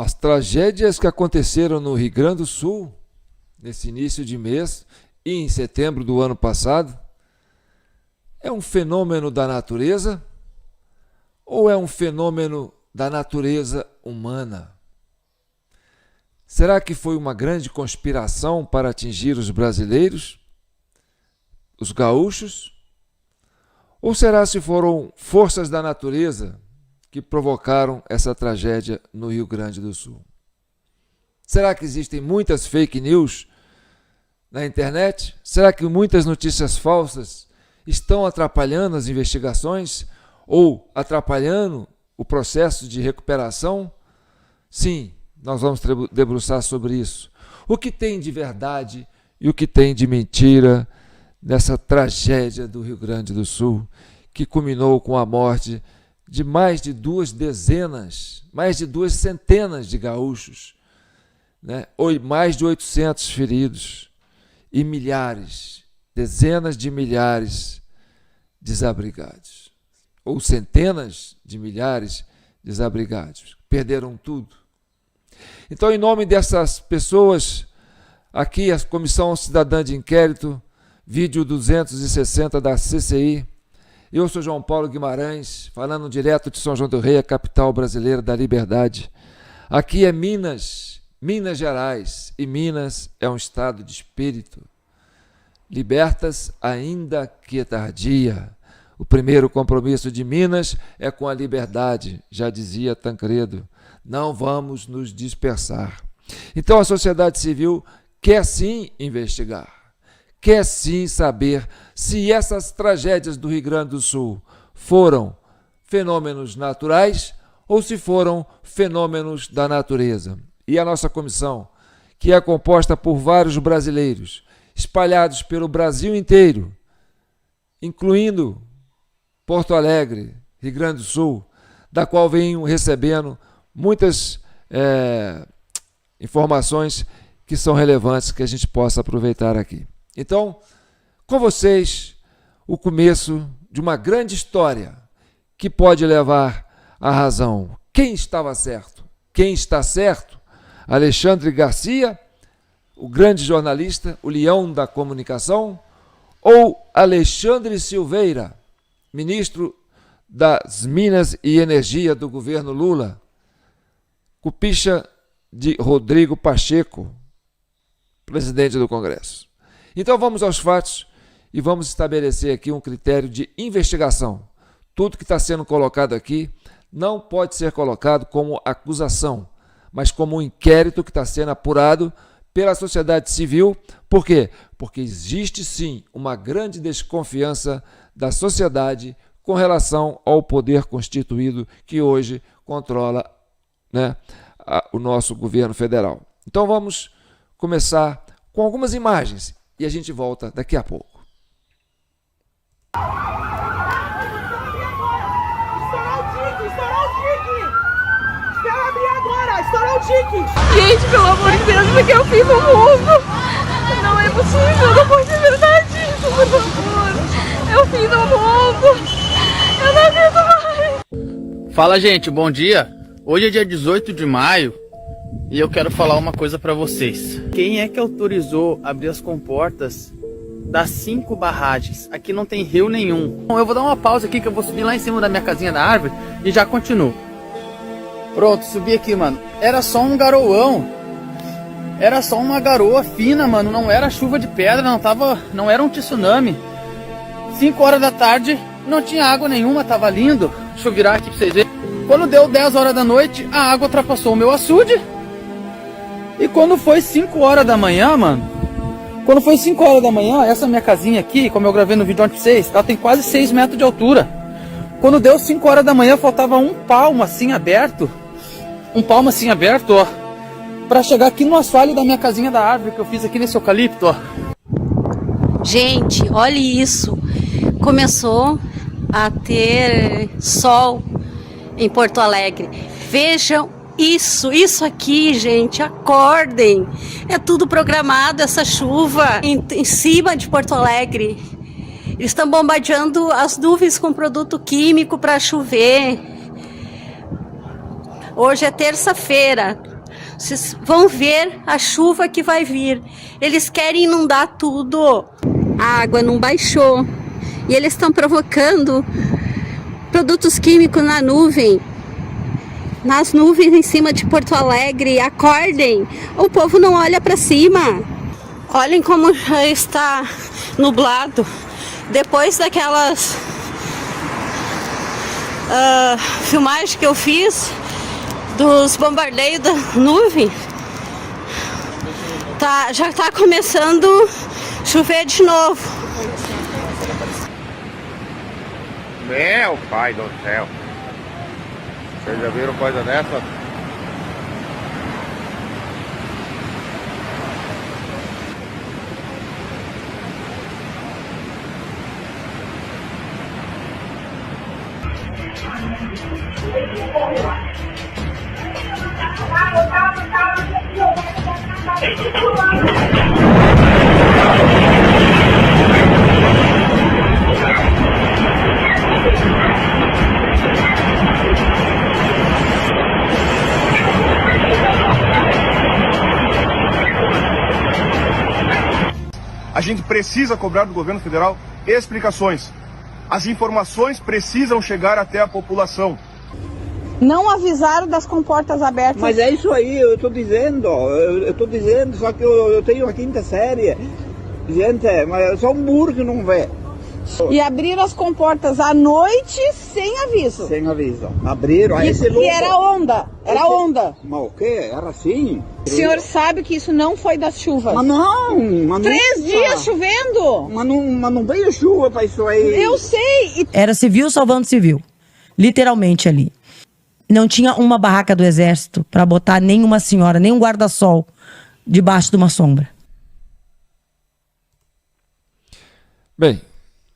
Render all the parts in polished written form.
As tragédias que aconteceram no Rio Grande do Sul, nesse início de mês e em setembro do ano passado, é um fenômeno da natureza ou é um fenômeno da natureza humana? Será que foi uma grande conspiração para atingir os brasileiros, os gaúchos? Ou será se foram forças da natureza que provocaram essa tragédia no Rio Grande do Sul? Será que existem muitas fake news na internet? Será que muitas notícias falsas estão atrapalhando as investigações ou atrapalhando o processo de recuperação? Sim, nós vamos debruçar sobre isso. O que tem de verdade e o que tem de mentira nessa tragédia do Rio Grande do Sul, que culminou com a morte de mais de 2 dezenas, mais de 2 centenas de gaúchos, né? Ou mais de 800 feridos e milhares, dezenas de milhares desabrigados, ou centenas de milhares desabrigados, perderam tudo. Então, em nome dessas pessoas, aqui a Comissão Cidadã de Inquérito, vídeo 260 da CCI, eu sou João Paulo Guimarães, falando direto de São João do Rei, a capital brasileira da liberdade. Aqui é Minas, Minas Gerais, e Minas é um estado de espírito. Libertas ainda que tardia. O primeiro compromisso de Minas é com a liberdade, já dizia Tancredo. Não vamos nos dispersar. Então a sociedade civil quer sim investigar, quer sim saber se essas tragédias do Rio Grande do Sul foram fenômenos naturais ou se foram fenômenos da natureza. E a nossa comissão, que é composta por vários brasileiros, espalhados pelo Brasil inteiro, incluindo Porto Alegre, Rio Grande do Sul, da qual venho recebendo muitas informações que são relevantes, que a gente possa aproveitar aqui. Então, com vocês, o começo de uma grande história que pode levar à razão. Quem estava certo? Quem está certo? Alexandre Garcia, o grande jornalista, o leão da comunicação, ou Alexandre Silveira, ministro das Minas e Energia do governo Lula, cupicha de Rodrigo Pacheco, presidente do Congresso. Então vamos aos fatos e vamos estabelecer aqui um critério de investigação. Tudo que está sendo colocado aqui não pode ser colocado como acusação, mas como um inquérito que está sendo apurado pela sociedade civil. Por quê? Porque existe sim uma grande desconfiança da sociedade com relação ao poder constituído que hoje controla, né, o nosso governo federal. Então vamos começar com algumas imagens e a gente volta daqui a pouco. Estourou o tique! Gente, pelo amor de Deus, isso aqui é o fim do mundo! Não é possível, não pode ser verdade isso, por favor! É o fim do mundo! Eu não aguento mais! Fala, gente, bom dia! Hoje é dia 18 de maio e eu quero falar uma coisa pra vocês. Quem é que autorizou abrir as comportas das 5 barragens? Aqui não tem rio nenhum. Bom, eu vou dar uma pausa aqui que eu vou subir lá em cima da minha casinha da árvore e já continuo. Pronto, subi aqui, mano. Era só um garoão. Era só uma garoa fina, mano. Não era chuva de pedra, não era um tsunami. 5 horas da tarde, não tinha água nenhuma, tava lindo. Deixa eu virar aqui pra vocês verem. Quando deu 10 horas da noite, a água ultrapassou o meu açude. E quando foi 5 horas da manhã, mano, quando foi 5 horas da manhã, essa minha casinha aqui, como eu gravei no vídeo ontem pra vocês, ela tem quase 6 metros de altura. Quando deu 5 horas da manhã, faltava um palmo assim aberto. Um palmo assim aberto, ó, pra chegar aqui no assoalho da minha casinha da árvore que eu fiz aqui nesse eucalipto, ó. Gente, olhe isso. Começou a ter sol em Porto Alegre. Vejam isso aqui, gente, acordem. É tudo programado, essa chuva em cima de Porto Alegre. Eles estão bombardeando as nuvens com produto químico para chover. Hoje é terça-feira. Vocês vão ver a chuva que vai vir. Eles querem inundar tudo. A água não baixou. E eles estão provocando produtos químicos na nuvem. Nas nuvens em cima de Porto Alegre. Acordem. O povo não olha para cima. Olhem como já está nublado. Depois daquelas filmagens que eu fiz dos bombardeios da nuvem, já está começando a chover de novo. Meu pai do céu! Vocês já viram coisa dessa? A gente precisa cobrar do governo federal explicações. As informações precisam chegar até a população. Não avisaram das comportas abertas. Mas é isso aí, eu estou dizendo, só que eu tenho a quinta série. Gente, mas só um burro que não vê. E abriram as comportas à noite sem aviso. Sem aviso. Abriram. E era onda. Era onda. Mas o quê? Era assim? O senhor sabe que isso não foi das chuvas. Mas não. 3 dias chovendo. Mas não veio chuva para isso aí. Eu sei. Era civil salvando civil. Literalmente ali. Não tinha uma barraca do exército para botar nenhuma senhora, nem um guarda-sol debaixo de uma sombra. Bem,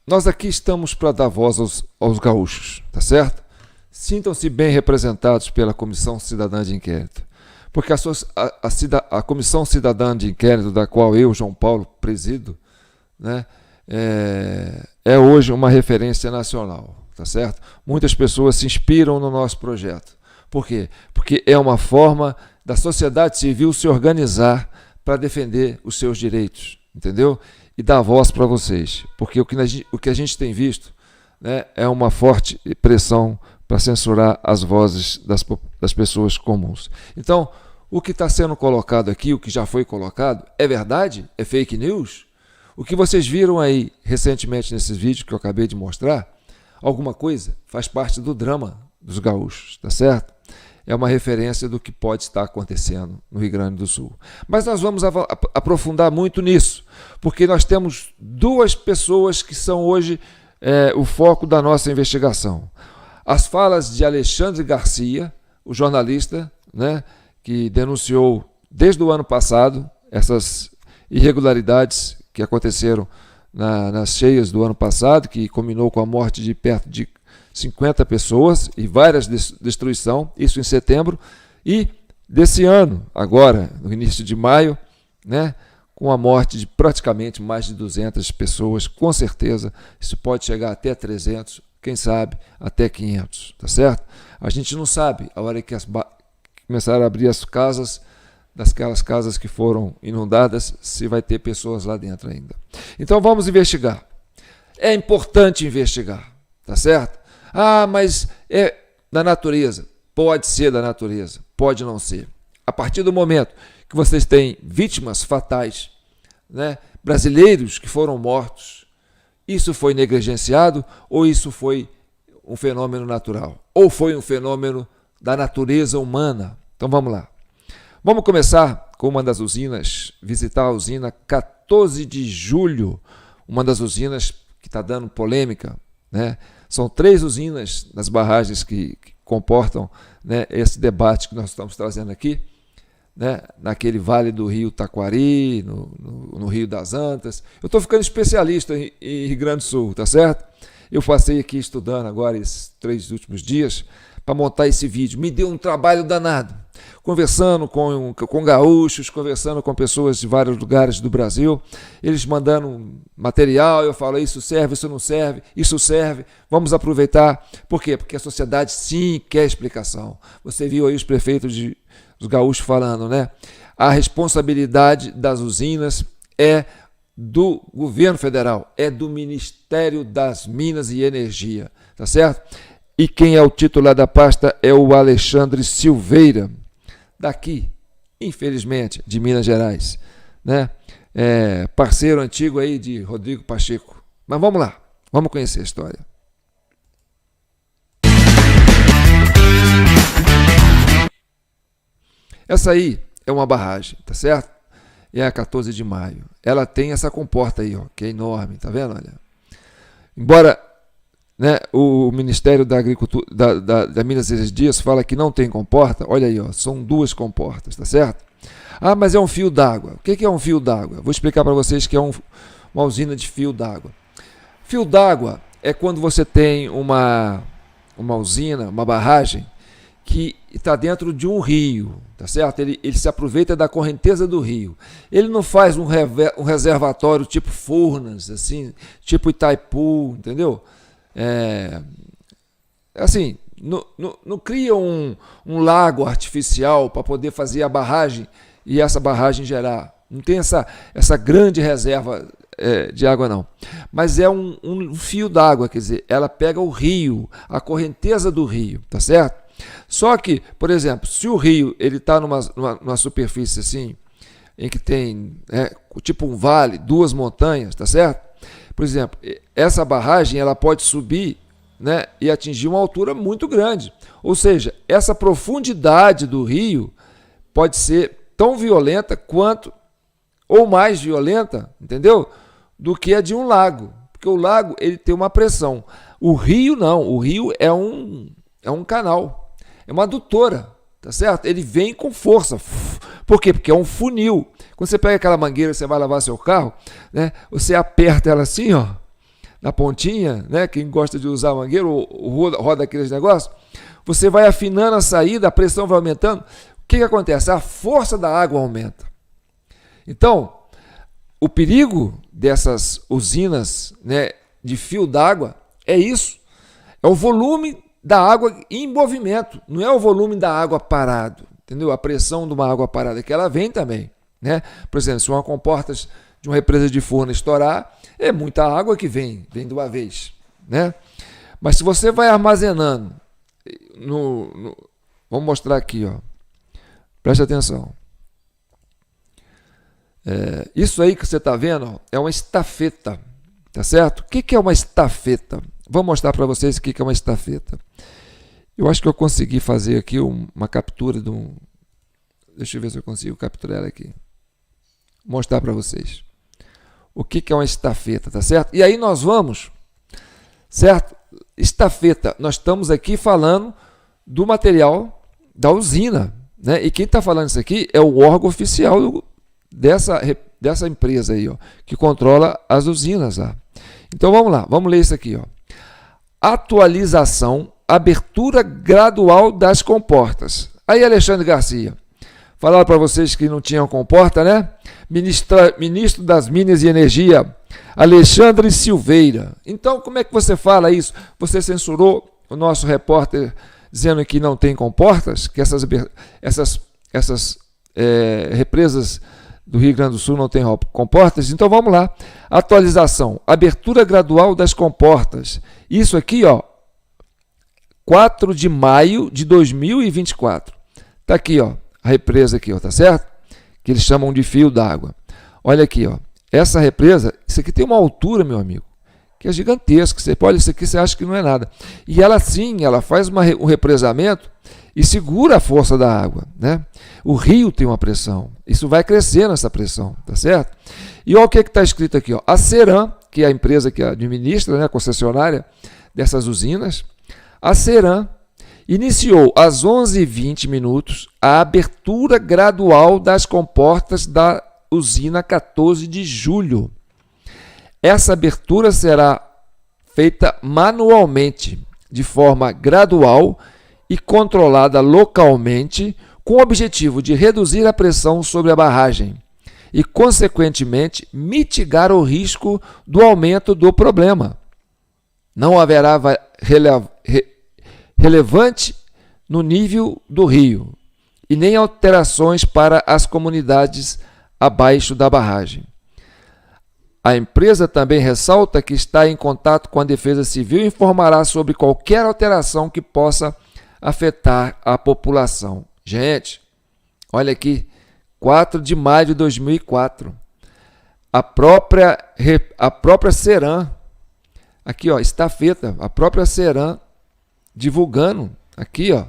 nós aqui estamos para dar voz aos gaúchos, tá certo? Sintam-se bem representados pela Comissão Cidadã de Inquérito, porque a Comissão Cidadã de Inquérito, da qual eu, João Paulo, presido, né, é hoje uma referência nacional, tá certo? Muitas pessoas se inspiram no nosso projeto. Por quê? Porque é uma forma da sociedade civil se organizar para defender os seus direitos, entendeu? E dar voz para vocês, porque o que a gente tem visto, né, é uma forte pressão para censurar as vozes das pessoas comuns. Então, o que está sendo colocado aqui, o que já foi colocado, é verdade? É fake news? O que vocês viram aí recentemente nesses vídeos que eu acabei de mostrar, alguma coisa faz parte do drama dos gaúchos, tá certo? É uma referência do que pode estar acontecendo no Rio Grande do Sul. Mas nós vamos aprofundar muito nisso, porque nós temos duas pessoas que são hoje o foco da nossa investigação. As falas de Alexandre Garcia, o jornalista, né, que denunciou desde o ano passado essas irregularidades que aconteceram nas cheias do ano passado, que culminou com a morte de perto de 50 pessoas e várias destruição, isso em setembro, e desse ano, agora, no início de maio, né, com a morte de praticamente mais de 200 pessoas, com certeza, isso pode chegar até 300, quem sabe até 500, tá certo? A gente não sabe, a hora que começaram a abrir as casas, daquelas casas que foram inundadas, se vai ter pessoas lá dentro ainda. Então vamos investigar. É importante investigar, tá certo? Ah, mas é da natureza. Pode ser da natureza, pode não ser. A partir do momento que vocês têm vítimas fatais, né, brasileiros que foram mortos, isso foi negligenciado ou isso foi um fenômeno natural? Ou foi um fenômeno da natureza humana? Então vamos lá. Vamos começar com uma das usinas, visitar a usina 14 de julho, uma das usinas que está dando polêmica, né? São 3 usinas nas barragens que comportam, né, esse debate que nós estamos trazendo aqui, né, naquele vale do rio Taquari, no Rio das Antas. Eu estou ficando especialista em Rio Grande do Sul, tá certo? Eu passei aqui estudando agora esses 3 últimos dias para montar esse vídeo. Me deu um trabalho danado. conversando com gaúchos, conversando com pessoas de vários lugares do Brasil, eles mandando material, eu falo, isso serve, isso não serve, isso serve, vamos aproveitar. Por quê? Porque a sociedade sim quer explicação. Você viu aí os prefeitos dos gaúchos falando, né? A responsabilidade das usinas é do governo federal, é do Ministério das Minas e Energia, tá certo? E quem é o titular da pasta é o Alexandre Silveira, daqui, infelizmente, de Minas Gerais, né? Parceiro antigo aí de Rodrigo Pacheco. Mas vamos lá, vamos conhecer a história. Essa aí é uma barragem, tá certo? É a 14 de maio. Ela tem essa comporta aí, ó, que é enorme, tá vendo? Olha. Embora, né, o Ministério da Agricultura, da Minas e Energias fala que não tem comporta, olha aí, ó, são 2 comportas, tá certo? Ah, mas é um fio d'água. O que é um fio d'água? Vou explicar para vocês que é uma usina de fio d'água. Fio d'água é quando você tem uma usina, uma barragem, que está dentro de um rio, tá certo? Ele se aproveita da correnteza do rio. Ele não faz um reservatório tipo Furnas, assim, tipo Itaipu, entendeu? Assim, não cria um lago artificial para poder fazer a barragem e essa barragem gerar. Não tem essa grande reserva de água, não. Mas é um fio d'água, quer dizer, ela pega o rio, a correnteza do rio, tá certo? Só que, por exemplo, se o rio está numa superfície assim, em que tem tipo um vale, 2 montanhas, tá certo? Por exemplo, essa barragem ela pode subir, né, e atingir uma altura muito grande. Ou seja, essa profundidade do rio pode ser tão violenta quanto, ou mais violenta, entendeu? Do que a de um lago. Porque o lago ele tem uma pressão. O rio não, o rio é um canal. É uma adutora, tá certo? Ele vem com força. Por quê? Porque é um funil. Quando você pega aquela mangueira, você vai lavar seu carro, né? Você aperta ela assim, ó, na pontinha, né? Quem gosta de usar mangueira ou roda aqueles negócios, você vai afinando a saída, a pressão vai aumentando. O que acontece? A força da água aumenta. Então, o perigo dessas usinas, né, de fio d'água é isso. É o volume da água em movimento, não é o volume da água parado, entendeu? A pressão de uma água parada, que ela vem também, né? Por exemplo, se uma comporta de uma represa de Furnas estourar, é muita água que vem de uma vez, né? Mas se você vai armazenando, vamos mostrar aqui, ó, preste atenção. Isso aí que você está vendo, ó, é uma estafeta, tá certo? O que é uma estafeta? Vou mostrar para vocês o que é uma estafeta. Eu acho que eu consegui fazer aqui uma captura de um... Deixa eu ver se eu consigo capturar ela aqui. Mostrar para vocês. O que é uma estafeta, tá certo? E aí nós vamos, certo? Estafeta, nós estamos aqui falando do material da usina, né? E quem está falando isso aqui é o órgão oficial dessa empresa aí, ó, que controla as usinas lá. Então vamos lá, vamos ler isso aqui, ó. Atualização, abertura gradual das comportas. Aí, Alexandre Garcia, falaram para vocês que não tinham comporta, né? Ministro das Minas e Energia, Alexandre Silveira. Então, como é que você fala isso? Você censurou o nosso repórter dizendo que não tem comportas, que essas represas do Rio Grande do Sul não tem comportas? Então vamos lá. Atualização, abertura gradual das comportas. Isso aqui, ó, 4 de maio de 2024. Tá aqui, ó, a represa aqui, ó, tá certo? Que eles chamam de fio d'água. Olha aqui, ó. Essa represa, isso aqui tem uma altura, meu amigo, que é gigantesca. Você pode, isso aqui você acha que não é nada. E ela sim, ela faz um represamento e segura a força da água, né? O rio tem uma pressão, isso vai crescer nessa pressão, tá certo? E olha o que está escrito aqui, ó. A Ceram, que é a empresa que administra, né, a concessionária dessas usinas, a Ceram iniciou às 11h20 a abertura gradual das comportas da usina 14 de julho. Essa abertura será feita manualmente, de forma gradual e controlada localmente, com o objetivo de reduzir a pressão sobre a barragem e, consequentemente, mitigar o risco do aumento do problema. Não haverá relevante no nível do rio e nem alterações para as comunidades abaixo da barragem. A empresa também ressalta que está em contato com a Defesa Civil e informará sobre qualquer alteração que possa afetar a população. Gente, olha aqui, 4 de maio de 2004, a própria Ceram, aqui ó, estafeta, a própria Ceram divulgando aqui ó,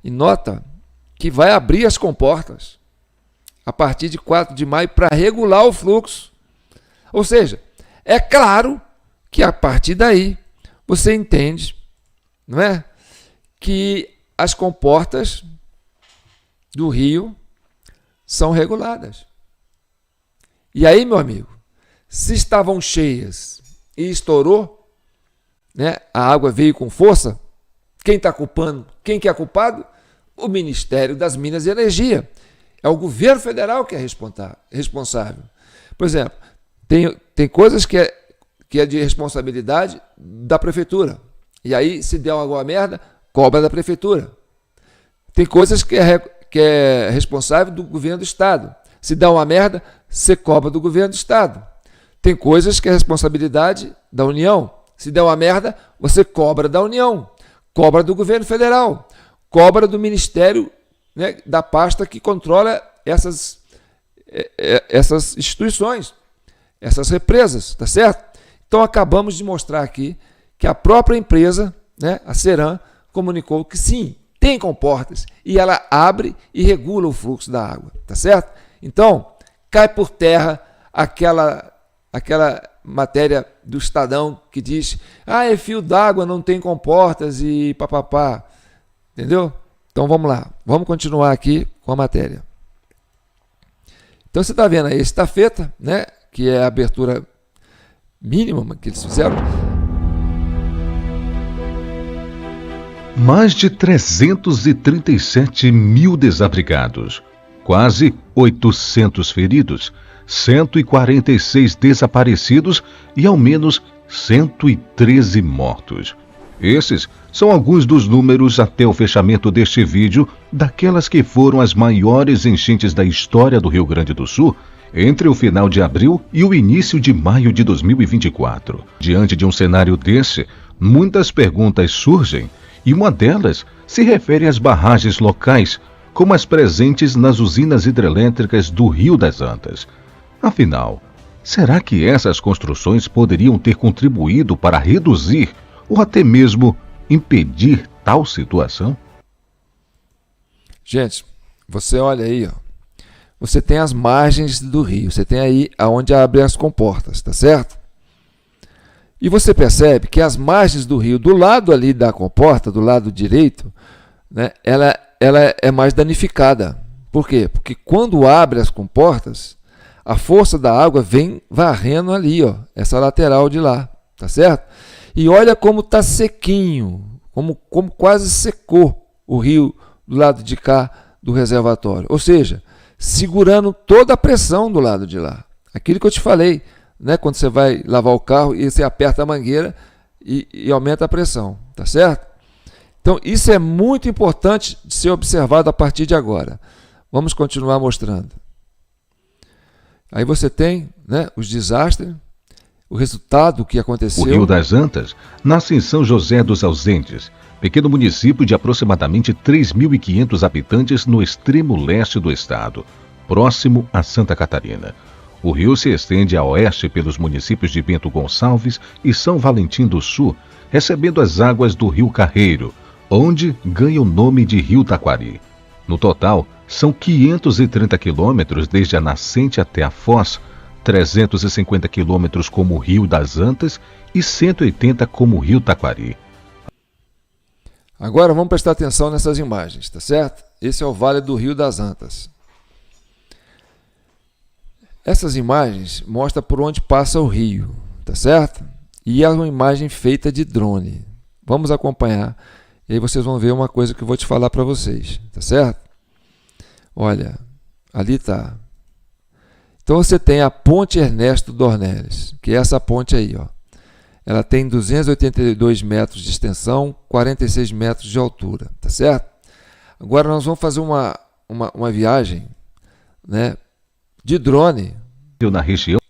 em nota, que vai abrir as comportas a partir de 4 de maio para regular o fluxo. Ou seja, é claro que a partir daí você entende, não é, que as comportas do rio são reguladas. E aí, meu amigo, se estavam cheias e estourou, né, a água veio com força, quem está culpando? Quem que é culpado? O Ministério das Minas e Energia. É o governo federal que é responsável. Por exemplo, tem coisas que é de responsabilidade da prefeitura. E aí, se der alguma merda, cobra da prefeitura. Tem coisas que é responsável do governo do estado. Se dá uma merda, você cobra do governo do estado. Tem coisas que é responsabilidade da União. Se der uma merda, você cobra da União, cobra do governo federal, cobra do Ministério, né, da pasta que controla essas instituições, essas represas, tá certo? Então acabamos de mostrar aqui que a própria empresa, né, a Ceram, comunicou que sim, tem comportas e ela abre e regula o fluxo da água, tá certo? Então, cai por terra aquela matéria do Estadão que diz: ah, é fio d'água, não tem comportas e papapá, entendeu? Então vamos lá, vamos continuar aqui com a matéria. Então você está vendo aí, estafeta, né, que é a abertura mínima que eles fizeram. Mais de 337 mil desabrigados, quase 800 feridos, 146 desaparecidos e ao menos 113 mortos. Esses são alguns dos números até o fechamento deste vídeo daquelas que foram as maiores enchentes da história do Rio Grande do Sul entre o final de abril e o início de maio de 2024. Diante de um cenário desse, muitas perguntas surgem e uma delas se refere às barragens locais, como as presentes nas usinas hidrelétricas do Rio das Antas. Afinal, será que essas construções poderiam ter contribuído para reduzir ou até mesmo impedir tal situação? Gente, você olha aí, ó, você tem as margens do rio, você tem aí aonde abrem as comportas, tá certo? E você percebe que as margens do rio, do lado ali da comporta, do lado direito, né, ela é mais danificada. Por quê? Porque quando abre as comportas, a força da água vem varrendo ali, ó, essa lateral de lá, tá certo? E olha como está sequinho, como quase secou o rio do lado de cá do reservatório. Ou seja, segurando toda a pressão do lado de lá. Aquilo que eu te falei, né, quando você vai lavar o carro e você aperta a mangueira e aumenta a pressão, tá certo? Então isso é muito importante de ser observado a partir de agora. Vamos continuar mostrando. Aí você tem, né, os desastres, o resultado que aconteceu. O Rio das Antas nasce em São José dos Ausentes, pequeno município de aproximadamente 3.500 habitantes no extremo leste do estado, próximo a Santa Catarina. O rio se estende a oeste pelos municípios de Bento Gonçalves e São Valentim do Sul, recebendo as águas do Rio Carreiro, onde ganha o nome de Rio Taquari. No total, são 530 quilômetros desde a nascente até a foz, 350 quilômetros como o Rio das Antas e 180 como o Rio Taquari. Agora vamos prestar atenção nessas imagens, tá certo? Esse é o Vale do Rio das Antas. Essas imagens mostram por onde passa o rio, tá certo? E é uma imagem feita de drone. Vamos acompanhar e aí vocês vão ver uma coisa que eu vou te falar para vocês, tá certo? Olha, ali está. Então você tem a ponte Ernesto Dornelles, que é essa ponte aí, ó. Ela tem 282 metros de extensão, 46 metros de altura, tá certo? Agora nós vamos fazer uma viagem, né, de drone. Na região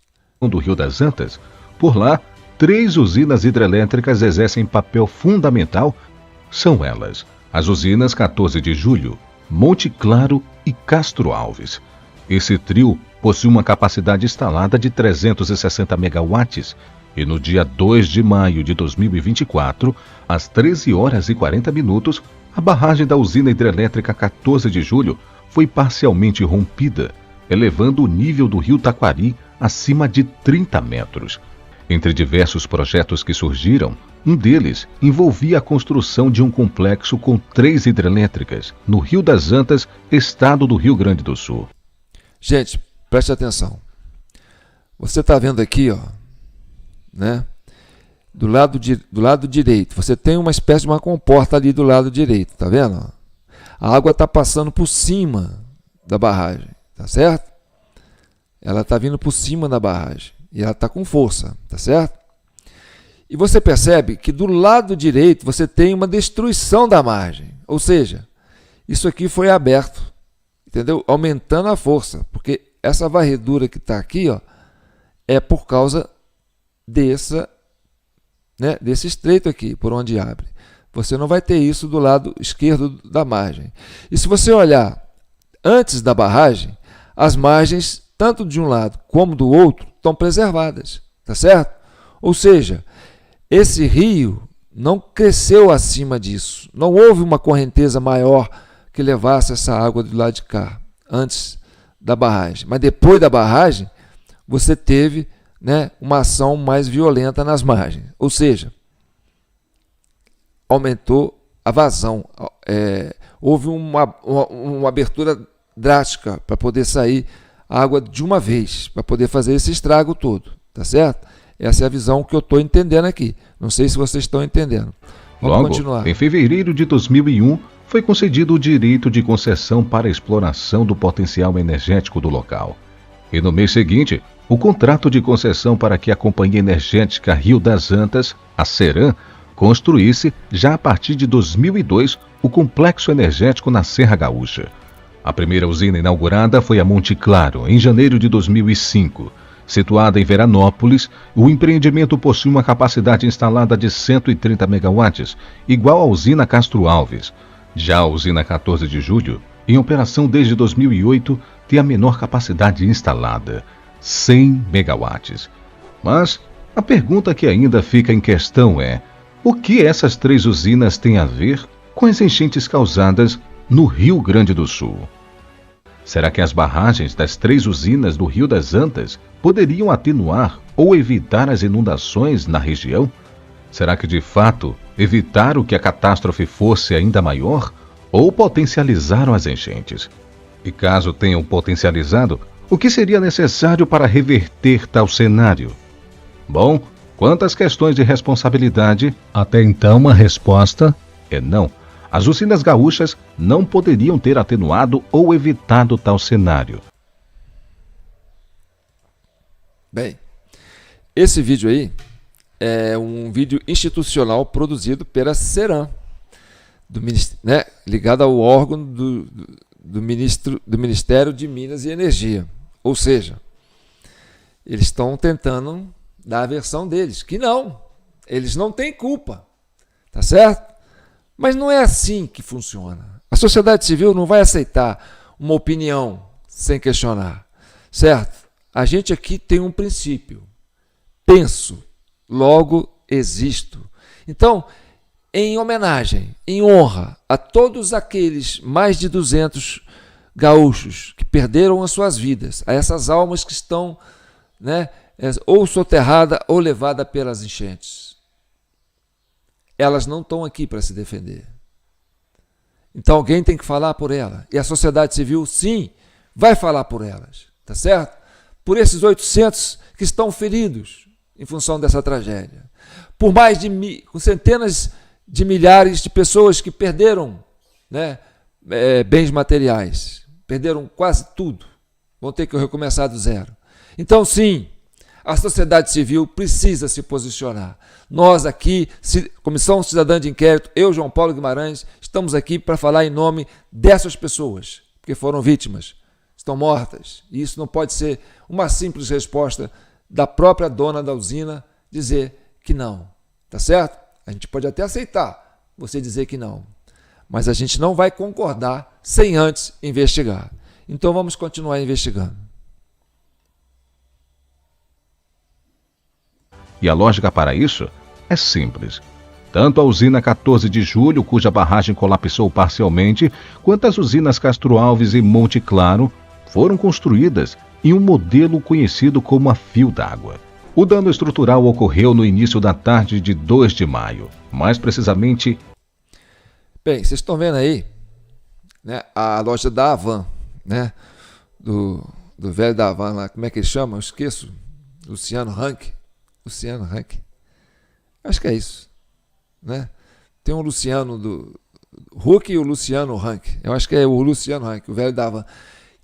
do Rio das Antas, por lá, 3 usinas hidrelétricas exercem papel fundamental. São elas as usinas 14 de Julho, Monte Claro e Castro Alves. Esse trio possui uma capacidade instalada de 360 megawatts e no dia 2 de maio de 2024, às 13 horas e 40 minutos, a barragem da usina hidrelétrica 14 de Julho foi parcialmente rompida, elevando o nível do rio Taquari acima de 30 metros. Entre diversos projetos que surgiram, um deles envolvia a construção de um complexo com 3 hidrelétricas no Rio das Antas, estado do Rio Grande do Sul. Gente, preste atenção. Você está vendo aqui, ó, né? Do lado direito, você tem uma espécie de uma comporta ali do lado direito, tá vendo? A água está passando por cima da barragem, tá certo? Ela está vindo por cima da barragem e ela está com força, tá certo? E você percebe que do lado direito você tem uma destruição da margem, ou seja, isso aqui foi aberto, entendeu? Aumentando a força, porque essa varredura que está aqui, ó, é por causa desse estreito aqui, por onde abre. Você não vai ter isso do lado esquerdo da margem. E se você olhar antes da barragem, as margens, tanto de um lado como do outro, estão preservadas, tá certo? Ou seja, esse rio não cresceu acima disso. Não houve uma correnteza maior que levasse essa água do lado de cá, antes da barragem. Mas depois da barragem, você teve, né, uma ação mais violenta nas margens. Ou seja, aumentou a vazão. Houve uma abertura drástica para poder sair a água de uma vez, para poder fazer esse estrago todo. Tá certo? Essa é a visão que eu estou entendendo aqui. Não sei se vocês estão entendendo. Vamos continuar. Em fevereiro de 2001, foi concedido o direito de concessão para a exploração do potencial energético do local. E no mês seguinte, o contrato de concessão para que a Companhia Energética Rio das Antas, a Ceram, construísse, já a partir de 2002, o complexo energético na Serra Gaúcha. A primeira usina inaugurada foi a Monte Claro, em janeiro de 2005. Situada em Veranópolis, o empreendimento possui uma capacidade instalada de 130 megawatts, igual à usina Castro Alves. Já a usina 14 de Julho, em operação desde 2008, tem a menor capacidade instalada, 100 megawatts. Mas a pergunta que ainda fica em questão é: o que essas 3 usinas têm a ver com as enchentes causadas no Rio Grande do Sul? Será que as barragens das 3 usinas do Rio das Antas poderiam atenuar ou evitar as inundações na região? Será que, de fato, evitaram que a catástrofe fosse ainda maior ou potencializaram as enchentes? E caso tenham potencializado, o que seria necessário para reverter tal cenário? Bom, quanto às questões de responsabilidade, até então a resposta é não. As usinas gaúchas não poderiam ter atenuado ou evitado tal cenário. Bem, esse vídeo aí é um vídeo institucional produzido pela Ceram, né, ligado ao órgão do Ministério de Minas e Energia. Ou seja, eles estão tentando dar a versão deles, que não, eles não têm culpa, tá certo? Mas não é assim que funciona. A sociedade civil não vai aceitar uma opinião sem questionar, certo? A gente aqui tem um princípio. Penso, logo existo. Então, em homenagem, em honra a todos aqueles mais de 200 gaúchos que perderam as suas vidas, a essas almas que estão, né, ou soterradas ou levadas pelas enchentes, elas não estão aqui para se defender. Então alguém tem que falar por ela. E a sociedade civil, sim, vai falar por elas. Tá certo? Por esses 800 que estão feridos em função dessa tragédia. Por mais de centenas de milhares de pessoas que perderam, né, bens materiais. perderam quase tudo, vão ter que recomeçar do zero. Então, sim, a sociedade civil precisa se posicionar. Nós aqui, Comissão Cidadã de Inquérito, eu, João Paulo Guimarães, estamos aqui para falar em nome dessas pessoas, que foram vítimas, estão mortas. E isso não pode ser uma simples resposta da própria dona da usina dizer que não, tá certo? A gente pode até aceitar você dizer que não, mas a gente não vai concordar sem antes investigar. Então vamos continuar investigando. E a lógica para isso é simples. Tanto a usina 14 de Julho, cuja barragem colapsou parcialmente, quanto as usinas Castro Alves e Monte Claro foram construídas em um modelo conhecido como a fio d'água. O dano estrutural ocorreu no início da tarde de 2 de maio, mais precisamente... Bem, vocês estão vendo aí, né, a loja da Havan, né, do velho da Havan lá, como é que ele chama? Eu esqueço. Luciano Huck. Acho que é isso, né? Tem um Luciano do Huck e o Luciano Huck. Eu acho que é o Luciano Huck, o velho da Havan,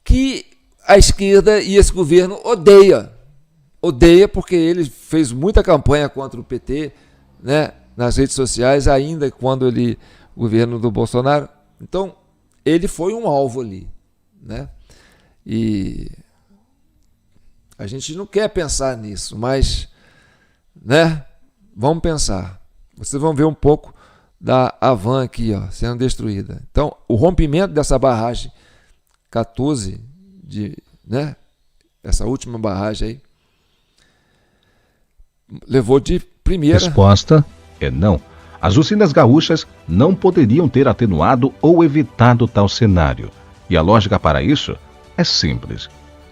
que a esquerda e esse governo odeia porque ele fez muita campanha contra o PT, né, nas redes sociais, ainda quando o governo do Bolsonaro. Então, ele foi um alvo ali, né? E a gente não quer pensar nisso, mas, né, vamos pensar. Vocês vão ver um pouco da Havan aqui, ó, sendo destruída. Então, o rompimento dessa barragem 14 né, essa última barragem aí, levou de primeira... Resposta é não. As usinas gaúchas não poderiam ter atenuado ou evitado tal cenário. E a lógica para isso é simples.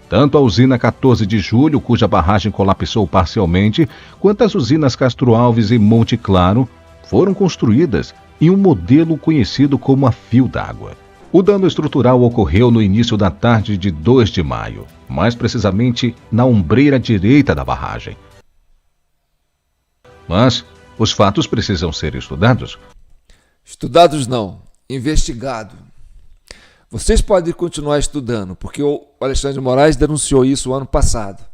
Tanto a usina 14 de Julho, cuja barragem colapsou parcialmente, quanto as usinas Castro Alves e Monte Claro foram construídas em um modelo conhecido como a fio d'água. O dano estrutural ocorreu no início da tarde de 2 de maio, mais precisamente na ombreira direita da barragem. Mas os fatos precisam ser estudados. Estudados não, investigado. Vocês podem continuar estudando, porque o Alexandre de Moraes denunciou isso o ano passado.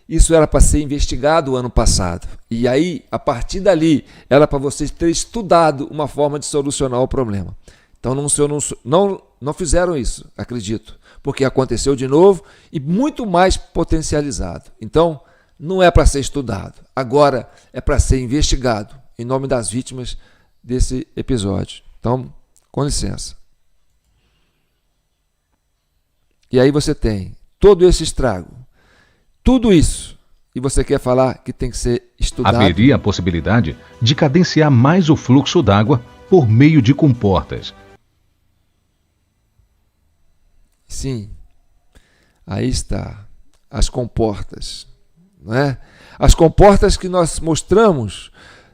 Isso era para ser investigado o ano passado. E aí, a partir dali, era para vocês terem estudado uma forma de solucionar o problema. Então não fizeram isso, acredito, porque aconteceu de novo e muito mais potencializado. Então, não é para ser estudado, agora é para ser investigado em nome das vítimas desse episódio. Então, com licença. E aí você tem todo esse estrago, tudo isso, e você quer falar que tem que ser estudado? Haveria a possibilidade de cadenciar mais o fluxo d'água por meio de comportas. Sim, aí está, as comportas, não é? As comportas que nós mostramos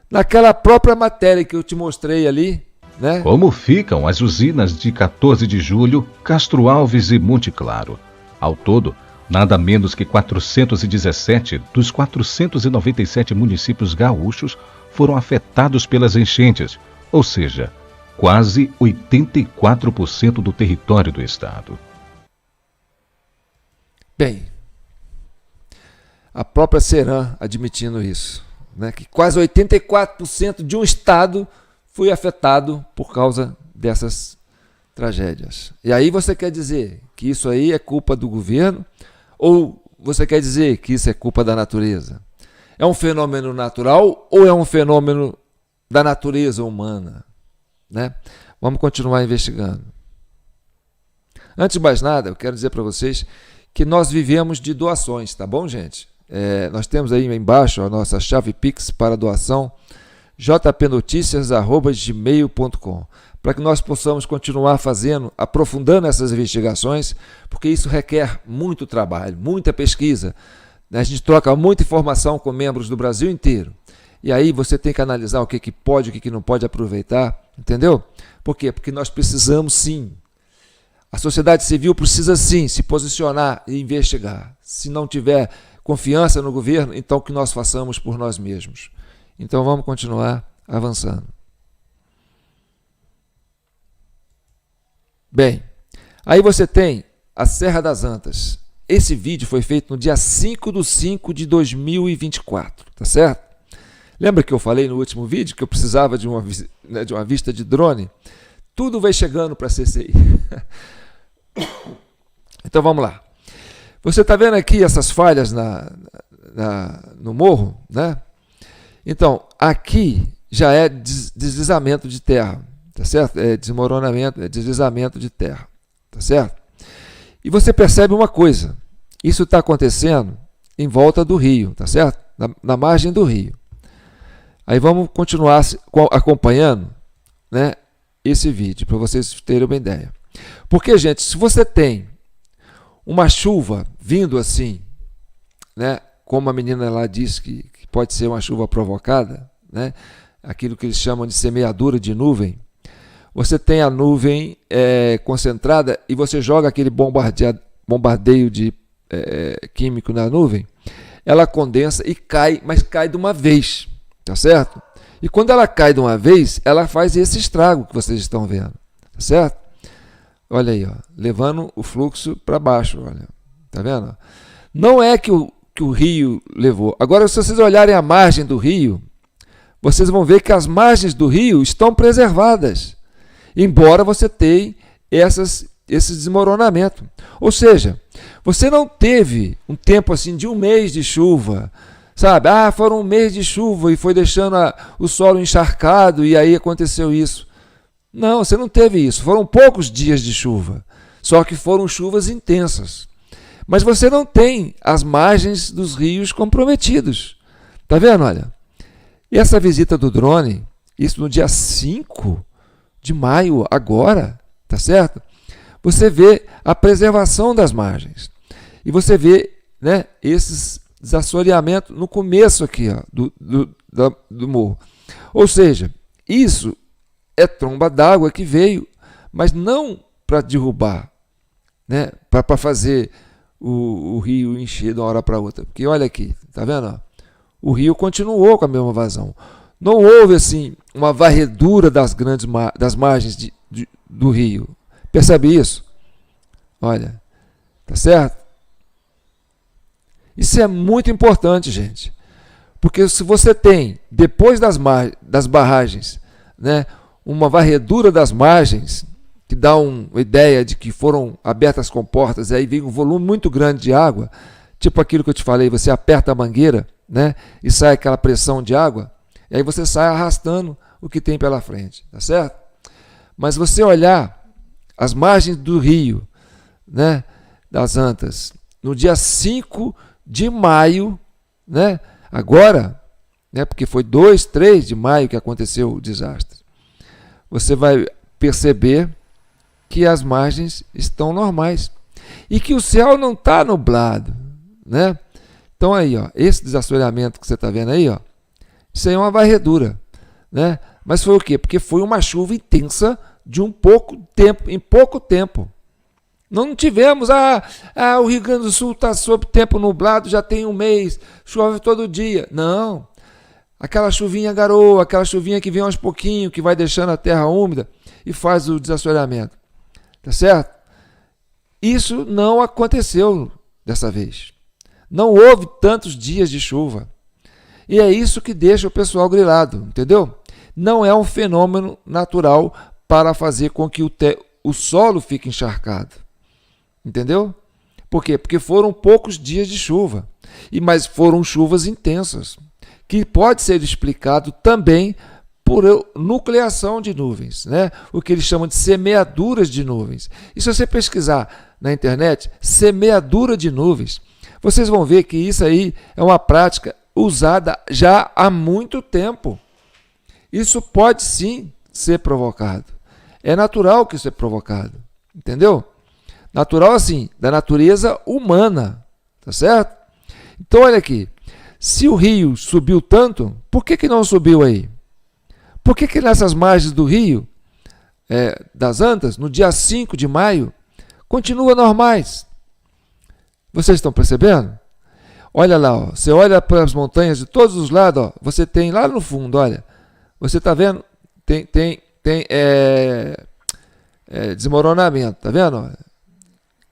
naquela própria matéria que eu te mostrei ali, né? Como ficam as usinas de 14 de Julho, Castro Alves e Monte Claro? Ao todo, nada menos que 417 dos 497 municípios gaúchos foram afetados pelas enchentes, ou seja, quase 84% do território do estado. Bem, a própria Ceram admitindo isso, né, que quase 84% de um estado foi afetado por causa dessas tragédias. E aí você quer dizer que isso aí é culpa do governo ou você quer dizer que isso é culpa da natureza? É um fenômeno natural ou é um fenômeno da natureza humana, né? Vamos continuar investigando. Antes de mais nada, eu quero dizer para vocês que nós vivemos de doações, tá bom, gente? Nós temos aí embaixo a nossa chave Pix para doação, jpnoticias@gmail.com, para que nós possamos continuar fazendo, aprofundando essas investigações, porque isso requer muito trabalho, muita pesquisa. A gente troca muita informação com membros do Brasil inteiro. E aí você tem que analisar o que pode, o que não pode aproveitar, entendeu? Por quê? Porque nós precisamos sim. A sociedade civil precisa sim se posicionar e investigar. Se não tiver confiança no governo, então que nós façamos por nós mesmos. Então vamos continuar avançando. Bem, aí você tem a Serra das Antas. Esse vídeo foi feito no dia 5/5/2024, tá certo? Lembra que eu falei no último vídeo que eu precisava de uma vista de drone? Tudo vai chegando para a CCI. Então vamos lá. Você está vendo aqui essas falhas no morro, né? Então, aqui já é deslizamento de terra, tá certo? É desmoronamento, é deslizamento de terra, tá certo? E você percebe uma coisa, isso está acontecendo em volta do rio, tá certo? Na margem do rio. Aí vamos continuar acompanhando, né, esse vídeo, para vocês terem uma ideia. Porque, gente, se você tem uma chuva vindo assim, né, como a menina lá disse que pode ser uma chuva provocada, né, aquilo que eles chamam de semeadura de nuvem, você tem a nuvem concentrada e você joga aquele bombardeio de químico na nuvem, ela condensa e cai, mas cai de uma vez, tá certo? E quando ela cai de uma vez, ela faz esse estrago que vocês estão vendo, tá certo? Olha aí, ó, levando o fluxo para baixo, olha, tá vendo? Não é que o rio levou. Agora, se vocês olharem a margem do rio, vocês vão ver que as margens do rio estão preservadas, embora você tenha esse desmoronamento. Ou seja, você não teve um tempo assim de um mês de chuva, sabe? Foram um mês de chuva e foi deixando o solo encharcado e aí aconteceu isso. Não, você não teve isso. Foram poucos dias de chuva, só que foram chuvas intensas. Mas você não tem as margens dos rios comprometidos. Tá vendo? Olha, e essa visita do drone, isso no dia 5 de maio, agora, tá certo? Você vê a preservação das margens. E você vê, né, esses desassoreamentos no começo aqui, ó, do morro. Ou seja, isso é tromba d'água que veio, mas não para derrubar, né, para fazer o rio encher de uma hora para outra. Porque olha aqui, tá vendo? Ó? O rio continuou com a mesma vazão. Não houve assim uma varredura das margens do rio. Percebe isso? Olha, tá certo? Isso é muito importante, gente. Porque se você tem, depois das barragens, né, uma varredura das margens, que dá uma ideia de que foram abertas comportas, e aí vem um volume muito grande de água, tipo aquilo que eu te falei, você aperta a mangueira, né, e sai aquela pressão de água, e aí você sai arrastando o que tem pela frente, tá certo? Mas você olhar as margens do rio, né, das Antas, no dia 5 de maio, né, agora, né, porque foi 2, 3 de maio que aconteceu o desastre, você vai perceber que as margens estão normais e que o céu não está nublado, né? Então aí, ó, esse desassoreamento que você está vendo aí, ó, isso aí é uma varredura, né? Mas foi o quê? Porque foi uma chuva intensa de em pouco tempo. Não tivemos, o Rio Grande do Sul está sob tempo nublado, já tem um mês, chove todo dia. Não. Aquela chuvinha garoa, aquela chuvinha que vem aos pouquinhos, que vai deixando a terra úmida e faz o desassoreamento. Tá certo? Isso não aconteceu dessa vez. Não houve tantos dias de chuva. E é isso que deixa o pessoal grilado, entendeu? Não é um fenômeno natural para fazer com que o solo fique encharcado. Entendeu? Por quê? Porque foram poucos dias de chuva, mas foram chuvas intensas, que pode ser explicado também por nucleação de nuvens, né? O que eles chamam de semeaduras de nuvens. E se você pesquisar na internet, semeadura de nuvens, vocês vão ver que isso aí é uma prática usada já há muito tempo. Isso pode sim ser provocado. É natural que isso é provocado, entendeu? Natural assim, da natureza humana, tá certo? Então olha aqui, se o rio subiu tanto, por que não subiu aí? Por que nessas margens do rio, das Antas, no dia 5 de maio, continua normais? Vocês estão percebendo? Olha lá, ó, você olha para as montanhas de todos os lados, ó, você tem lá no fundo, olha, você está vendo? Tem desmoronamento, tá vendo?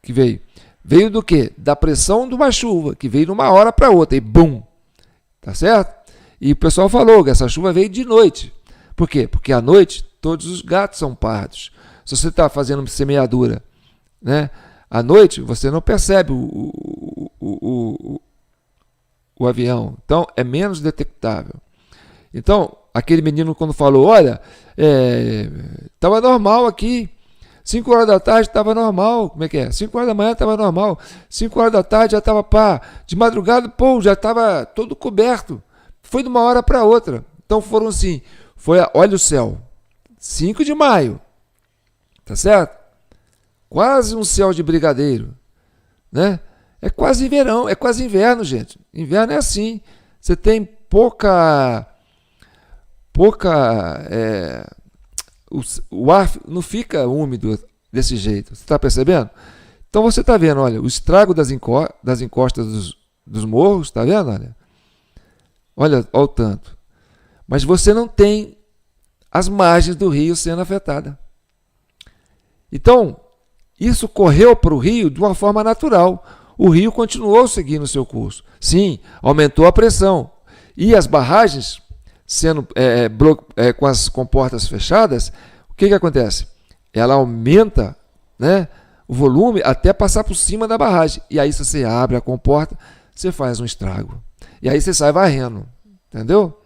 que veio? Veio do quê? Da pressão de uma chuva, que veio de uma hora para outra e bum! Tá certo? E o pessoal falou que essa chuva veio de noite. Por quê? Porque à noite todos os gatos são pardos. Se você está fazendo semeadura, né, à noite, você não percebe o avião. Então, é menos detectável. Então, aquele menino quando falou, olha, estava normal aqui, 5 horas da tarde estava normal, como é que é? 5 horas da manhã estava normal, 5 horas da tarde já estava de madrugada, pô, já estava todo coberto. Foi de uma hora para outra. Então foram assim, olha o céu, 5 de maio, tá certo? Quase um céu de brigadeiro, né? É quase verão, é quase inverno, gente. Inverno é assim, você tem o ar não fica úmido desse jeito, você está percebendo? Então você está vendo, olha, o estrago das encostas dos morros, está vendo? Olha o tanto. Mas você não tem as margens do rio sendo afetadas. Então, isso correu para o rio de uma forma natural. O rio continuou seguindo o seu curso. Sim, aumentou a pressão. E as barragens, sendo com as comportas fechadas, o que acontece? Ela aumenta, né, o volume até passar por cima da barragem. E aí, se você abre a comporta, você faz um estrago. E aí você sai varrendo. Entendeu?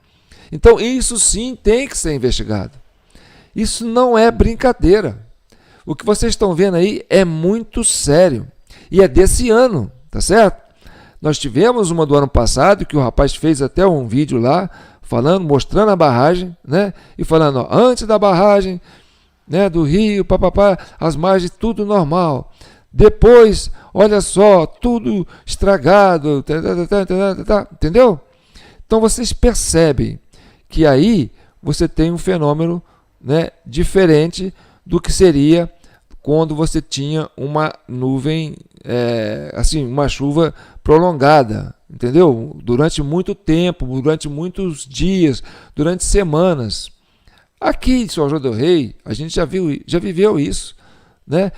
Então, isso sim tem que ser investigado. Isso não é brincadeira. O que vocês estão vendo aí é muito sério. E é desse ano, tá certo? Nós tivemos uma do ano passado, que o rapaz fez até um vídeo lá, mostrando a barragem, né? E falando, ó, antes da barragem, né, do rio, papapá, as margens, tudo normal. Depois, olha só, tudo estragado, entendeu? Então vocês percebem que aí você tem um fenômeno, né, diferente do que seria quando você tinha uma nuvem, assim, uma chuva prolongada, entendeu? Durante muito tempo, durante muitos dias, durante semanas. Aqui em São João del Rei, a gente já viveu isso, né?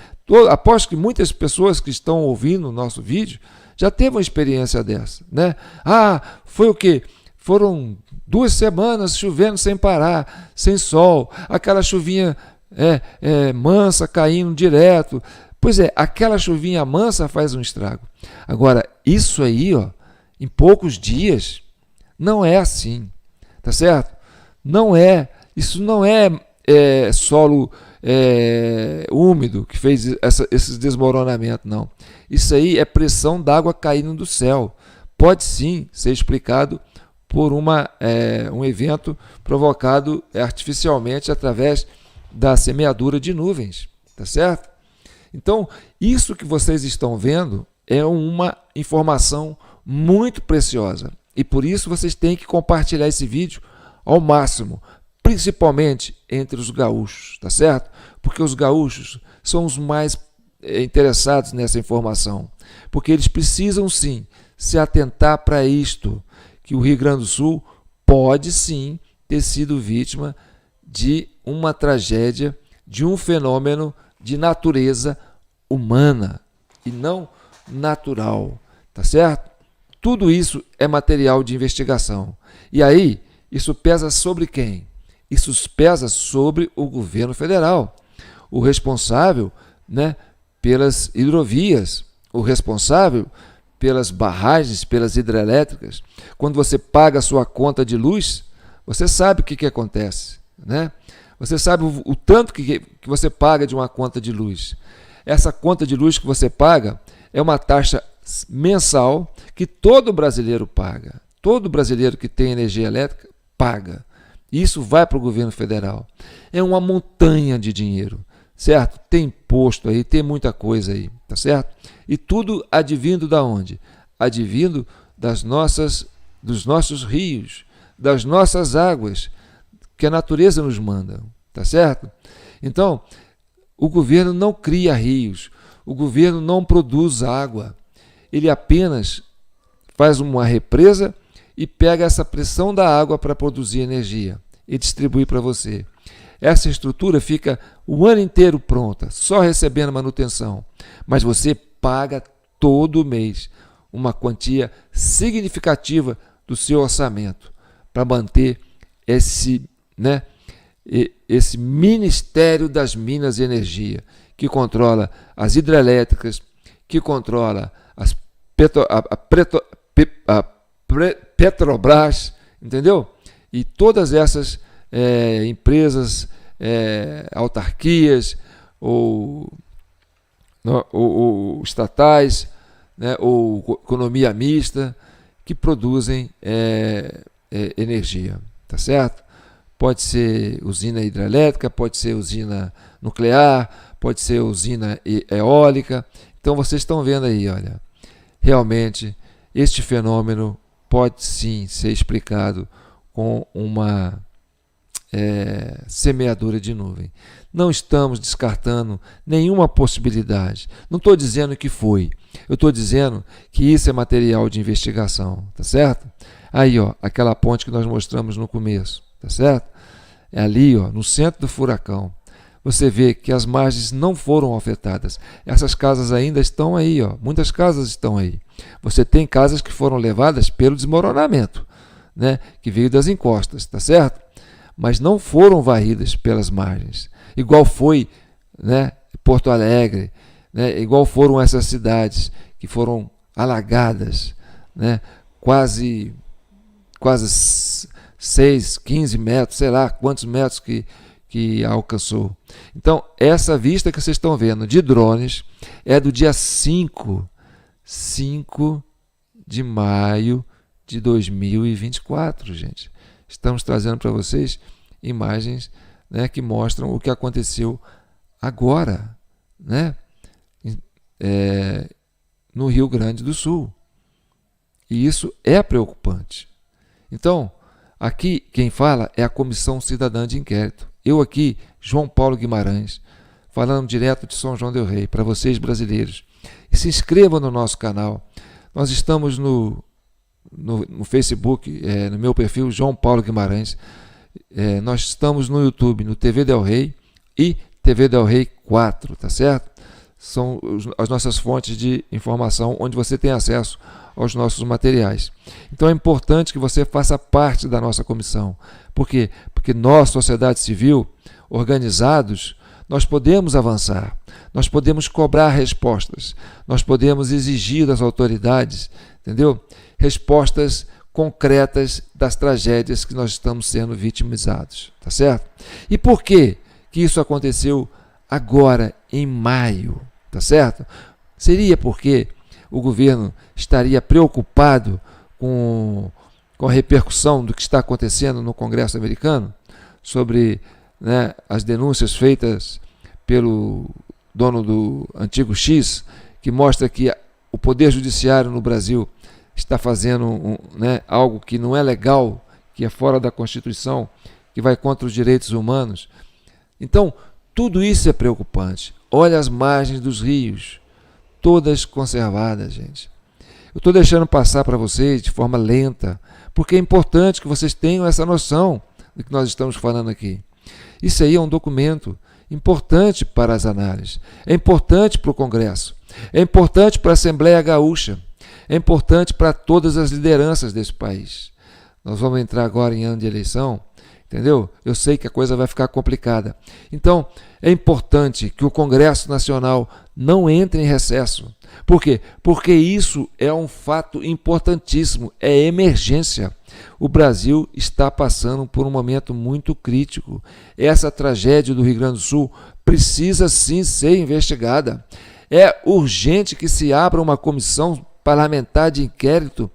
Aposto que muitas pessoas que estão ouvindo o nosso vídeo já teve uma experiência dessa, né? Ah, foi o quê? Foram 2 semanas chovendo sem parar, sem sol, aquela chuvinha mansa caindo direto. Pois é, aquela chuvinha mansa faz um estrago. Agora, isso aí, ó, em poucos dias, não é assim, tá certo? Não é, isso não é solo úmido que fez esses desmoronamentos, não. Isso aí é pressão d'água caindo do céu. Pode sim ser explicado por um evento provocado artificialmente através da semeadura de nuvens, tá certo? Então, isso que vocês estão vendo é uma informação muito preciosa e por isso vocês têm que compartilhar esse vídeo ao máximo, principalmente entre os gaúchos, tá certo? Porque os gaúchos são os mais interessados nessa informação, porque eles precisam sim se atentar para isto, que o Rio Grande do Sul pode sim ter sido vítima de uma tragédia, de um fenômeno de natureza humana e não natural, tá certo? Tudo isso é material de investigação. E aí, isso pesa sobre quem? Isso pesa sobre o governo federal, o responsável, né, pelas hidrovias, o responsável pelas barragens, pelas hidrelétricas. Quando você paga a sua conta de luz, você sabe o que acontece, né? Você sabe o tanto que você paga de uma conta de luz. Essa conta de luz que você paga é uma taxa mensal que todo brasileiro paga. Todo brasileiro que tem energia elétrica paga. Isso vai para o governo federal. É uma montanha de dinheiro, certo? Tem imposto aí, tem muita coisa aí, tá certo? E tudo advindo da onde? Advindo dos nossos rios, das nossas águas, que a natureza nos manda, tá certo? Então, o governo não cria rios, o governo não produz água, ele apenas faz uma represa e pega essa pressão da água para produzir energia e distribuir para você. essa estrutura fica o ano inteiro pronta, só recebendo manutenção, mas você paga todo mês uma quantia significativa do seu orçamento para manter esse Ministério das Minas e Energia, que controla as hidrelétricas, que controla a Petrobras, entendeu? E todas essas empresas, autarquias ou estatais, né, ou economia mista, que produzem energia, tá certo? Pode ser usina hidrelétrica, pode ser usina nuclear, pode ser usina eólica. Então vocês estão vendo aí, olha, realmente este fenômeno pode sim ser explicado com uma semeadura de nuvem. Não estamos descartando nenhuma possibilidade. Não estou dizendo que foi. Eu estou dizendo que isso é material de investigação, tá certo? Aí, ó, aquela ponte que nós mostramos no começo, tá certo? É ali, ó, no centro do furacão. Você vê que as margens não foram afetadas. Essas casas ainda estão aí, ó. Muitas casas estão aí. Você tem casas que foram levadas pelo desmoronamento, né, que veio das encostas, tá certo? Mas não foram varridas pelas margens. Igual foi, né, Porto Alegre, né, igual foram essas cidades que foram alagadas, né, quase 6, 15 metros, sei lá quantos metros que alcançou. Então, essa vista que vocês estão vendo de drones é do dia 5 de maio de 2024, gente. Estamos trazendo para vocês imagens, né, que mostram o que aconteceu agora, né, no Rio Grande do Sul. E isso é preocupante. Então, aqui quem fala é a Comissão Cidadã de Inquérito. Eu aqui, João Paulo Guimarães, falando direto de São João del Rei, para vocês brasileiros. E se inscrevam no nosso canal. Nós estamos no Facebook, no meu perfil, João Paulo Guimarães. Nós estamos no YouTube, no TV Del Rey e TV Del Rey 4, tá certo? São as nossas fontes de informação, onde você tem acesso aos nossos materiais. Então é importante que você faça parte da nossa comissão. Por quê? Porque nós, sociedade civil, organizados, nós podemos avançar, nós podemos cobrar respostas, nós podemos exigir das autoridades, entendeu? Respostas concretas das tragédias que nós estamos sendo vitimizados, tá certo? E por que isso aconteceu agora, em maio, tá certo? Seria porque o governo estaria preocupado com a repercussão do que está acontecendo no Congresso americano sobre, né, as denúncias feitas pelo dono do Antigo X, que mostra que o Poder Judiciário no Brasil está fazendo algo que não é legal, que é fora da Constituição, que vai contra os direitos humanos. Então, tudo isso é preocupante. Olha as margens dos rios, todas conservadas, gente. Eu estou deixando passar para vocês de forma lenta, porque é importante que vocês tenham essa noção do que nós estamos falando aqui. Isso aí é um documento importante para as análises, é importante para o Congresso, é importante para a Assembleia Gaúcha, é importante para todas as lideranças desse país. Nós vamos entrar agora em ano de eleição, entendeu? Eu sei que a coisa vai ficar complicada. Então, é importante que o Congresso Nacional não entre em recesso. Por quê? Porque isso é um fato importantíssimo, é emergência. O Brasil está passando por um momento muito crítico. Essa tragédia do Rio Grande do Sul precisa sim ser investigada. É urgente que se abra uma comissão parlamentar de inquérito,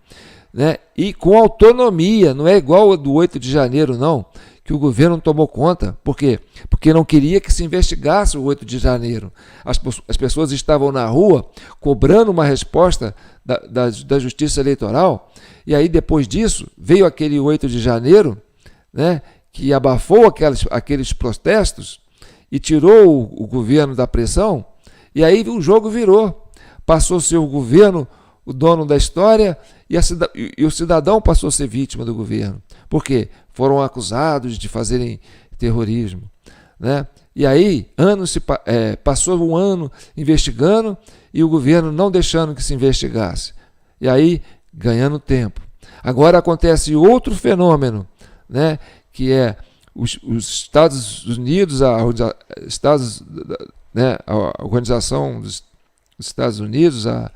né, e com autonomia, não é igual a do 8 de janeiro, não, que o governo tomou conta. Por quê? Porque não queria que se investigasse o 8 de janeiro. As pessoas estavam na rua cobrando uma resposta da Justiça Eleitoral, e aí depois disso veio aquele 8 de janeiro, né, que abafou aqueles protestos e tirou o governo da pressão, e aí o jogo virou. Passou a ser o governo o dono da história e o cidadão passou a ser vítima do governo. Por quê? Foram acusados de fazerem terrorismo. né? E aí, passou um ano investigando e o governo não deixando que se investigasse. E aí, ganhando tempo. Agora acontece outro fenômeno, né? Que é os Estados Unidos, a Organização dos Estados Unidos, a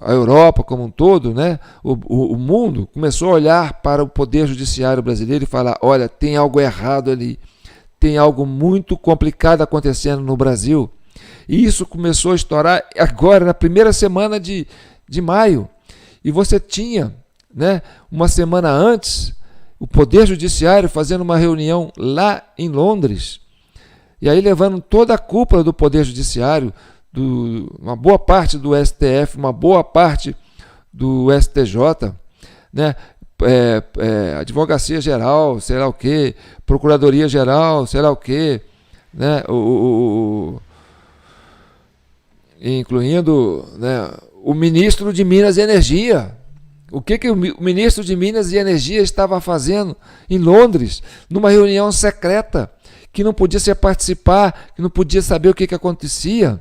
Europa como um todo, né? O mundo começou a olhar para o Poder Judiciário brasileiro e falar: olha, tem algo errado ali. Tem algo muito complicado acontecendo no Brasil. E isso começou a estourar agora, na primeira semana de maio. E você tinha, né, uma semana antes, o Poder Judiciário fazendo uma reunião lá em Londres. E aí levando toda a cúpula do Poder Judiciário, uma boa parte do STF, uma boa parte do STJ, né? Advocacia Geral, sei lá o quê, Procuradoria Geral, sei lá o quê, né? Incluindo, né, o ministro de Minas e Energia. O que o ministro de Minas e Energia estava fazendo em Londres, numa reunião secreta, que não podia se participar, que não podia saber o que acontecia?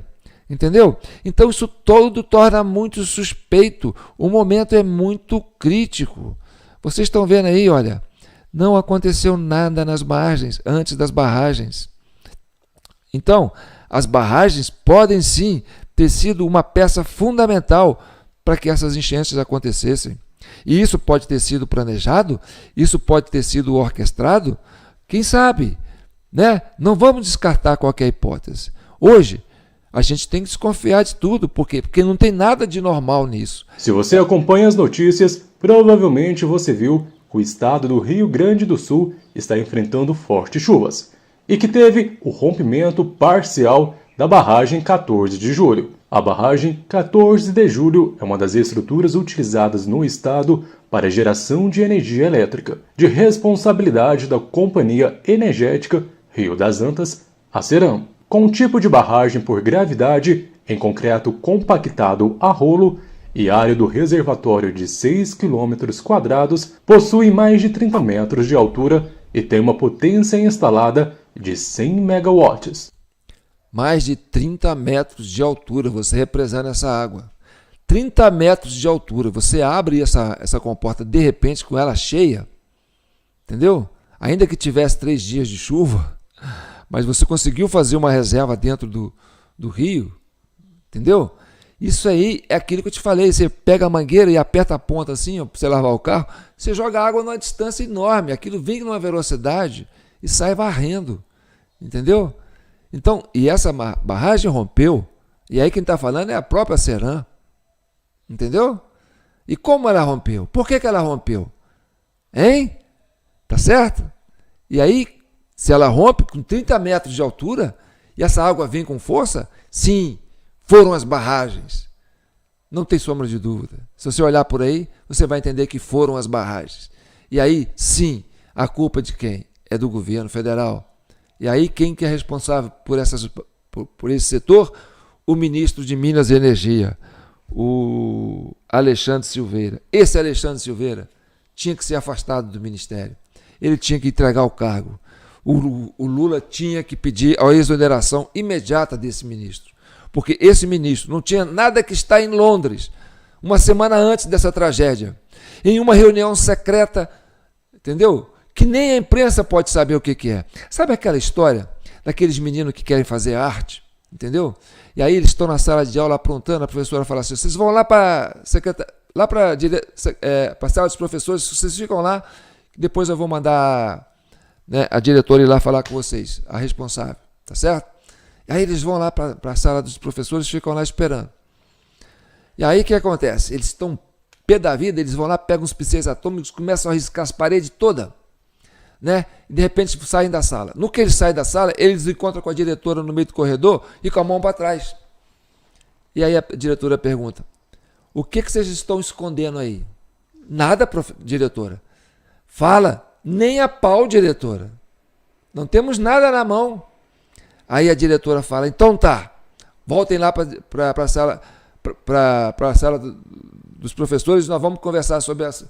Entendeu? Então isso todo torna muito suspeito. O momento é muito crítico. Vocês estão vendo aí, olha, não aconteceu nada nas barragens, antes das barragens. Então, as barragens podem sim ter sido uma peça fundamental para que essas enchentes acontecessem. E isso pode ter sido planejado, isso pode ter sido orquestrado, quem sabe, né? Não vamos descartar qualquer hipótese. Hoje, a gente tem que desconfiar de tudo, porque não tem nada de normal nisso. Se você acompanha as notícias, provavelmente você viu que o estado do Rio Grande do Sul está enfrentando fortes chuvas e que teve o rompimento parcial da barragem 14 de julho. A barragem 14 de julho é uma das estruturas utilizadas no estado para geração de energia elétrica, de responsabilidade da Companhia Energética Rio das Antas, a Ceram. Com um tipo de barragem por gravidade, em concreto compactado a rolo, e área do reservatório de 6 km², possui mais de 30 metros de altura e tem uma potência instalada de 100 megawatts. Mais de 30 metros de altura você represando essa água. 30 metros de altura, você abre essa comporta de repente com ela cheia, entendeu? Ainda que tivesse 3 dias de chuva, mas você conseguiu fazer uma reserva dentro do rio, entendeu? Isso aí é aquilo que eu te falei, você pega a mangueira e aperta a ponta assim, para você lavar o carro, você joga água numa distância enorme, aquilo vem numa velocidade e sai varrendo, entendeu? Então, e essa barragem rompeu, e aí quem está falando é a própria Ceram, entendeu? E como ela rompeu? Por que ela rompeu? Hein? Tá certo? E aí, se ela rompe com 30 metros de altura e essa água vem com força, sim, foram as barragens. Não tem sombra de dúvida. Se você olhar por aí, você vai entender que foram as barragens. E aí, sim, a culpa é de quem? É do governo federal. E aí, quem que é responsável por esse setor? O ministro de Minas e Energia, o Alexandre Silveira. Esse Alexandre Silveira tinha que ser afastado do ministério. Ele tinha que entregar o cargo. O Lula tinha que pedir a exoneração imediata desse ministro. Porque esse ministro não tinha nada que estar em Londres, uma semana antes dessa tragédia, em uma reunião secreta, entendeu? Que nem a imprensa pode saber o que é. Sabe aquela história daqueles meninos que querem fazer arte, entendeu? E aí eles estão na sala de aula aprontando, a professora fala assim, vocês vão lá para a sala dos professores, vocês ficam lá, depois eu vou mandar, né, a diretora ir lá falar com vocês, a responsável, tá certo? E aí eles vão lá para a sala dos professores e ficam lá esperando. E aí o que acontece? Eles estão pé da vida, eles vão lá, pegam os pincéis atômicos, começam a riscar as paredes todas, né? E de repente saem da sala. No que eles saem da sala, eles encontram com a diretora no meio do corredor e com a mão para trás. E aí a diretora pergunta, o que vocês estão escondendo aí? Nada, diretora. Fala, nem a pau, diretora. Não temos nada na mão. Aí a diretora fala, então tá, voltem lá para a sala, para a sala dos professores, nós vamos conversar sobre as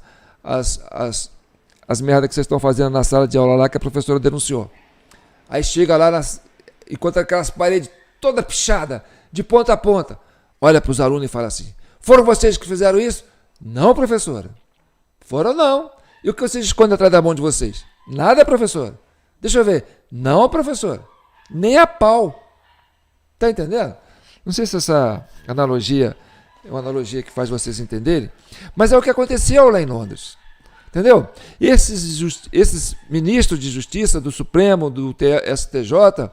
merdas que vocês estão fazendo na sala de aula lá que a professora denunciou. Aí chega lá, encontra aquelas paredes toda pichada, de ponta a ponta. Olha para os alunos e fala assim: foram vocês que fizeram isso? Não, professora. Foram não. E o que vocês escondem atrás da mão de vocês? Nada, professora. Deixa eu ver. Não, professora. Nem a pau. Tá entendendo? Não sei se essa analogia é uma analogia que faz vocês entenderem, mas é o que aconteceu lá em Londres. Entendeu? Esses ministros de justiça do Supremo, do STJ,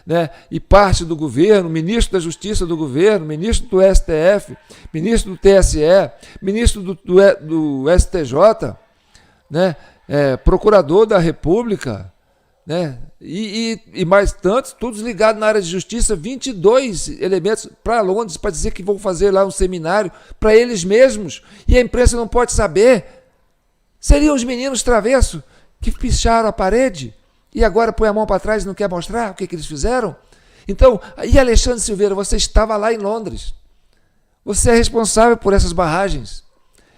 né, e parte do governo, ministro da Justiça do governo, ministro do STF, ministro do TSE, ministro do STJ, né, procurador da República, né, e mais tantos, todos ligados na área de justiça, 22 elementos para Londres, para dizer que vão fazer lá um seminário para eles mesmos, e a imprensa não pode saber. Seriam os meninos travessos que picharam a parede e agora põe a mão para trás e não quer mostrar o que eles fizeram? Então, e Alexandre Silveira, você estava lá em Londres. Você é responsável por essas barragens.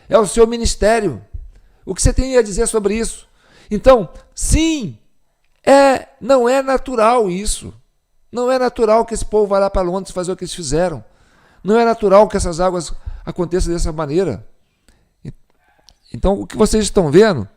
É o seu ministério. O que você tem a dizer sobre isso? Então, sim, não é natural isso. Não é natural que esse povo vá lá para Londres fazer o que eles fizeram. Não é natural que essas águas aconteçam dessa maneira. Então, o que vocês estão vendo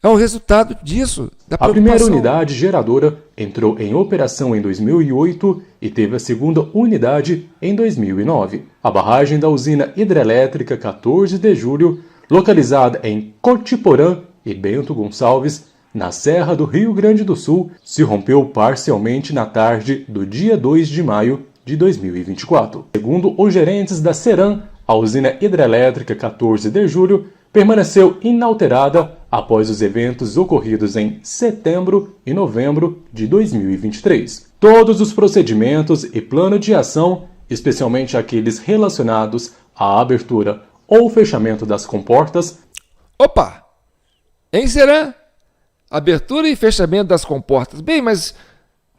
é o resultado disso, da preocupação. A primeira unidade geradora entrou em operação em 2008 e teve a segunda unidade em 2009. A barragem da usina hidrelétrica 14 de julho, localizada em Cotiporã e Bento Gonçalves, na Serra do Rio Grande do Sul, se rompeu parcialmente na tarde do dia 2 de maio de 2024. Segundo os gerentes da Ceram, a usina hidrelétrica 14 de julho permaneceu inalterada após os eventos ocorridos em setembro e novembro de 2023. Todos os procedimentos e plano de ação, especialmente aqueles relacionados à abertura ou fechamento das comportas... Opa! Hein, Ceram? Abertura e fechamento das comportas. Bem, mas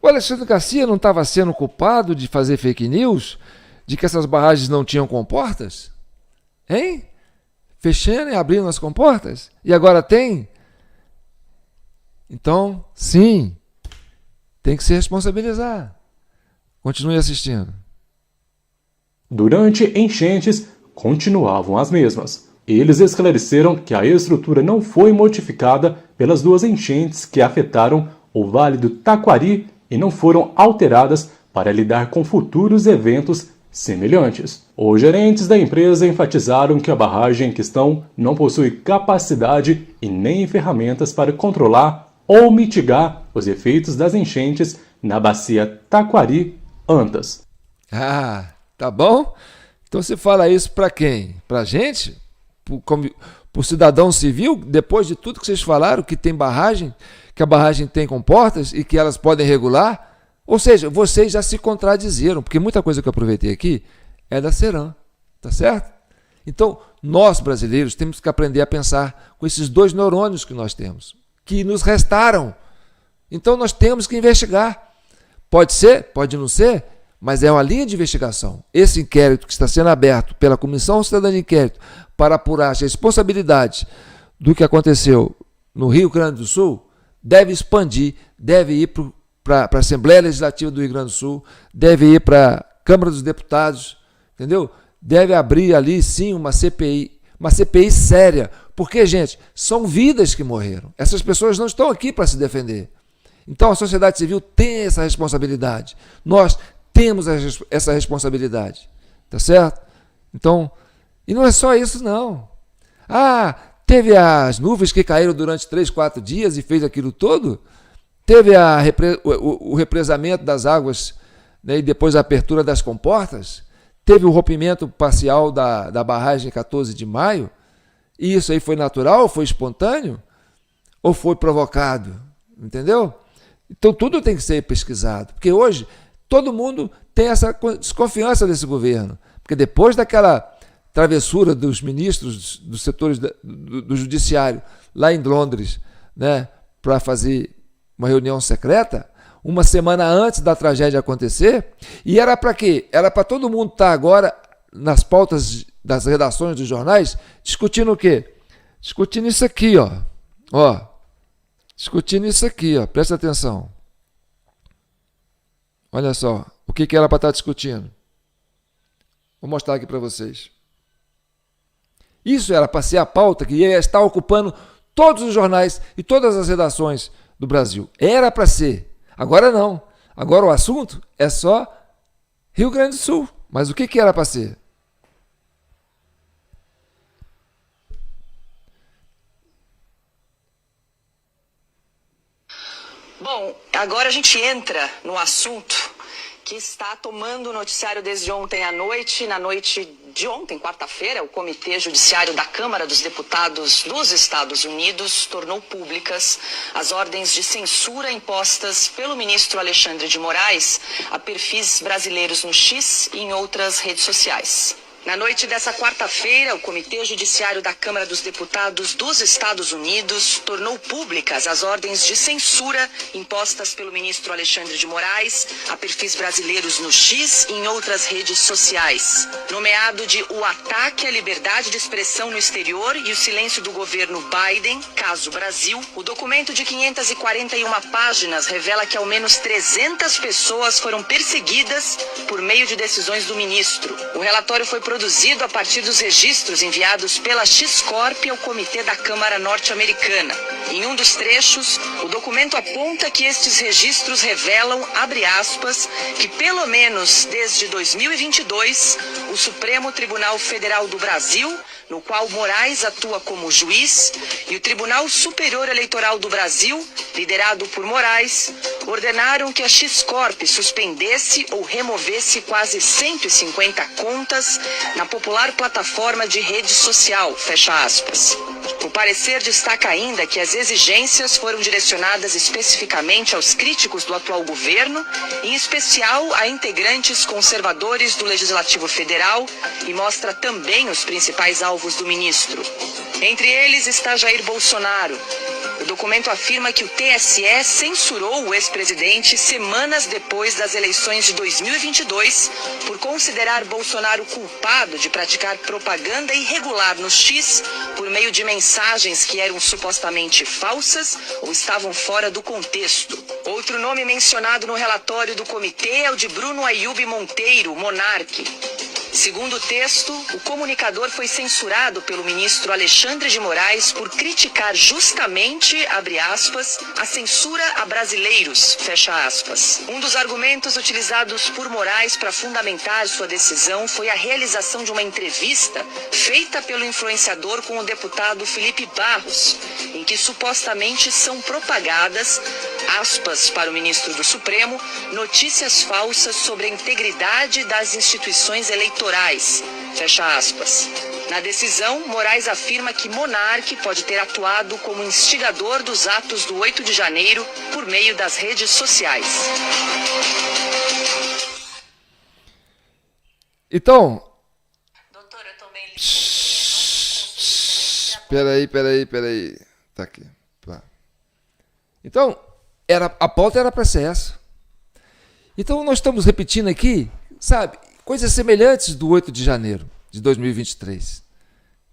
o Alexandre Garcia não estava sendo culpado de fazer fake news? De que essas barragens não tinham comportas? Hein? Fechando e abrindo as comportas? E agora tem? Então, sim, tem que se responsabilizar. Continue assistindo. Durante enchentes, continuavam as mesmas. Eles esclareceram que a estrutura não foi modificada pelas duas enchentes que afetaram o Vale do Taquari e não foram alteradas para lidar com futuros eventos semelhantes. Os gerentes da empresa enfatizaram que a barragem em questão não possui capacidade e nem ferramentas para controlar ou mitigar os efeitos das enchentes na bacia Taquari-Antas. Ah, tá bom? Então você fala isso para quem? Para gente? Para o cidadão civil? Depois de tudo que vocês falaram, que tem barragem, que a barragem tem comportas e que elas podem regular? Ou seja, vocês já se contradizeram, porque muita coisa que eu aproveitei aqui é da Ceram, tá certo? Então, nós brasileiros temos que aprender a pensar com esses dois neurônios que nós temos, que nos restaram. Então, nós temos que investigar. Pode ser, pode não ser, mas é uma linha de investigação. Esse inquérito que está sendo aberto pela Comissão Cidadã de Inquérito para apurar as responsabilidades do que aconteceu no Rio Grande do Sul deve expandir, deve ir para a Assembleia Legislativa do Rio Grande do Sul, deve ir para a Câmara dos Deputados, entendeu? Deve abrir ali, sim, uma CPI séria, porque, gente, são vidas que morreram. Essas pessoas não estão aqui para se defender. Então, a sociedade civil tem essa responsabilidade. Nós temos essa responsabilidade, tá certo? Então, e não é só isso, não. Ah, teve as nuvens que caíram durante 3, 4 dias e fez aquilo todo? Teve o represamento das águas, né, e depois a abertura das comportas? Teve o rompimento parcial da barragem 14 de maio? E isso aí foi natural? Foi espontâneo? Ou foi provocado? Entendeu? Então tudo tem que ser pesquisado. Porque hoje todo mundo tem essa desconfiança desse governo. Porque depois daquela travessura dos ministros dos setores do judiciário lá em Londres, né, para fazer uma reunião secreta, uma semana antes da tragédia acontecer, e era para quê? Era para todo mundo estar agora nas pautas das redações dos jornais, discutindo o quê? Discutindo isso aqui, ó. Discutindo isso aqui, ó. Presta atenção. olha só, o que era para estar discutindo. Vou mostrar aqui para vocês. Isso era para ser a pauta que ia estar ocupando todos os jornais e todas as redações do Brasil. Era para ser. Agora não. Agora o assunto é só Rio Grande do Sul. Mas o que era para ser? Bom, agora a gente entra no assunto que está tomando o noticiário desde ontem à noite. Na noite de ontem, quarta-feira, o Comitê Judiciário da Câmara dos Deputados dos Estados Unidos tornou públicas as ordens de censura impostas pelo ministro Alexandre de Moraes a perfis brasileiros no X e em outras redes sociais. Na noite dessa quarta-feira, o Comitê Judiciário da Câmara dos Deputados dos Estados Unidos tornou públicas as ordens de censura impostas pelo ministro Alexandre de Moraes a perfis brasileiros no X e em outras redes sociais. Nomeado de O Ataque à Liberdade de Expressão no Exterior e o Silêncio do Governo Biden, caso Brasil, o documento de 541 páginas revela que ao menos 300 pessoas foram perseguidas por meio de decisões do ministro. O relatório foi produzido a partir dos registros enviados pela X-Corp ao Comitê da Câmara Norte-Americana. Em um dos trechos, o documento aponta que estes registros revelam, abre aspas, que pelo menos desde 2022, o Supremo Tribunal Federal do Brasil, no qual Moraes atua como juiz, e o Tribunal Superior Eleitoral do Brasil, liderado por Moraes, ordenaram que a X-Corp suspendesse ou removesse quase 150 contas na popular plataforma de rede social, fecha aspas. O parecer destaca ainda que as exigências foram direcionadas especificamente aos críticos do atual governo, em especial a integrantes conservadores do Legislativo Federal, e mostra também os principais alvos do ministro. Entre eles está Jair Bolsonaro. O documento afirma que o TSE censurou o ex-presidente semanas depois das eleições de 2022 por considerar Bolsonaro culpado de praticar propaganda irregular no X por meio de mensagens que eram supostamente falsas ou estavam fora do contexto. Outro nome mencionado no relatório do comitê é o de Bruno Ayub Monteiro, Monarque. Segundo o texto, o comunicador foi censurado pelo ministro Alexandre de Moraes por criticar justamente, abre aspas, a censura a brasileiros, fecha aspas. Um dos argumentos utilizados por Moraes para fundamentar sua decisão foi a realização de uma entrevista feita pelo influenciador com o deputado Felipe Barros, em que supostamente são propagadas, aspas para o ministro do Supremo, notícias falsas sobre a integridade das instituições eleitorais, fecha aspas. Na decisão, Moraes afirma que Monarque pode ter atuado como instigador dos atos do 8 de janeiro por meio das redes sociais. Então... Peraí. Tá aqui. Tá. Então, a pauta era para ser essa. Então, nós estamos repetindo aqui, sabe, coisas semelhantes do 8 de janeiro de 2023.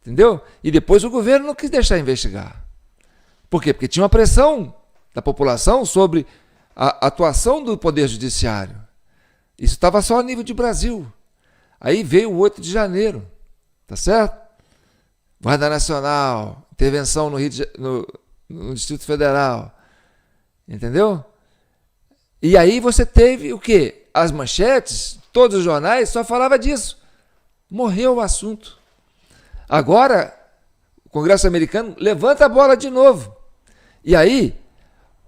Entendeu? E depois o governo não quis deixar investigar. Por quê? Porque tinha uma pressão da população sobre a atuação do Poder Judiciário. Isso estava só a nível de Brasil. Aí veio o 8 de janeiro. Tá certo? Guarda Nacional, intervenção no Distrito Federal. Entendeu? E aí você teve o quê? As manchetes, todos os jornais só falavam disso. Morreu o assunto. Agora, o Congresso americano levanta a bola de novo. E aí,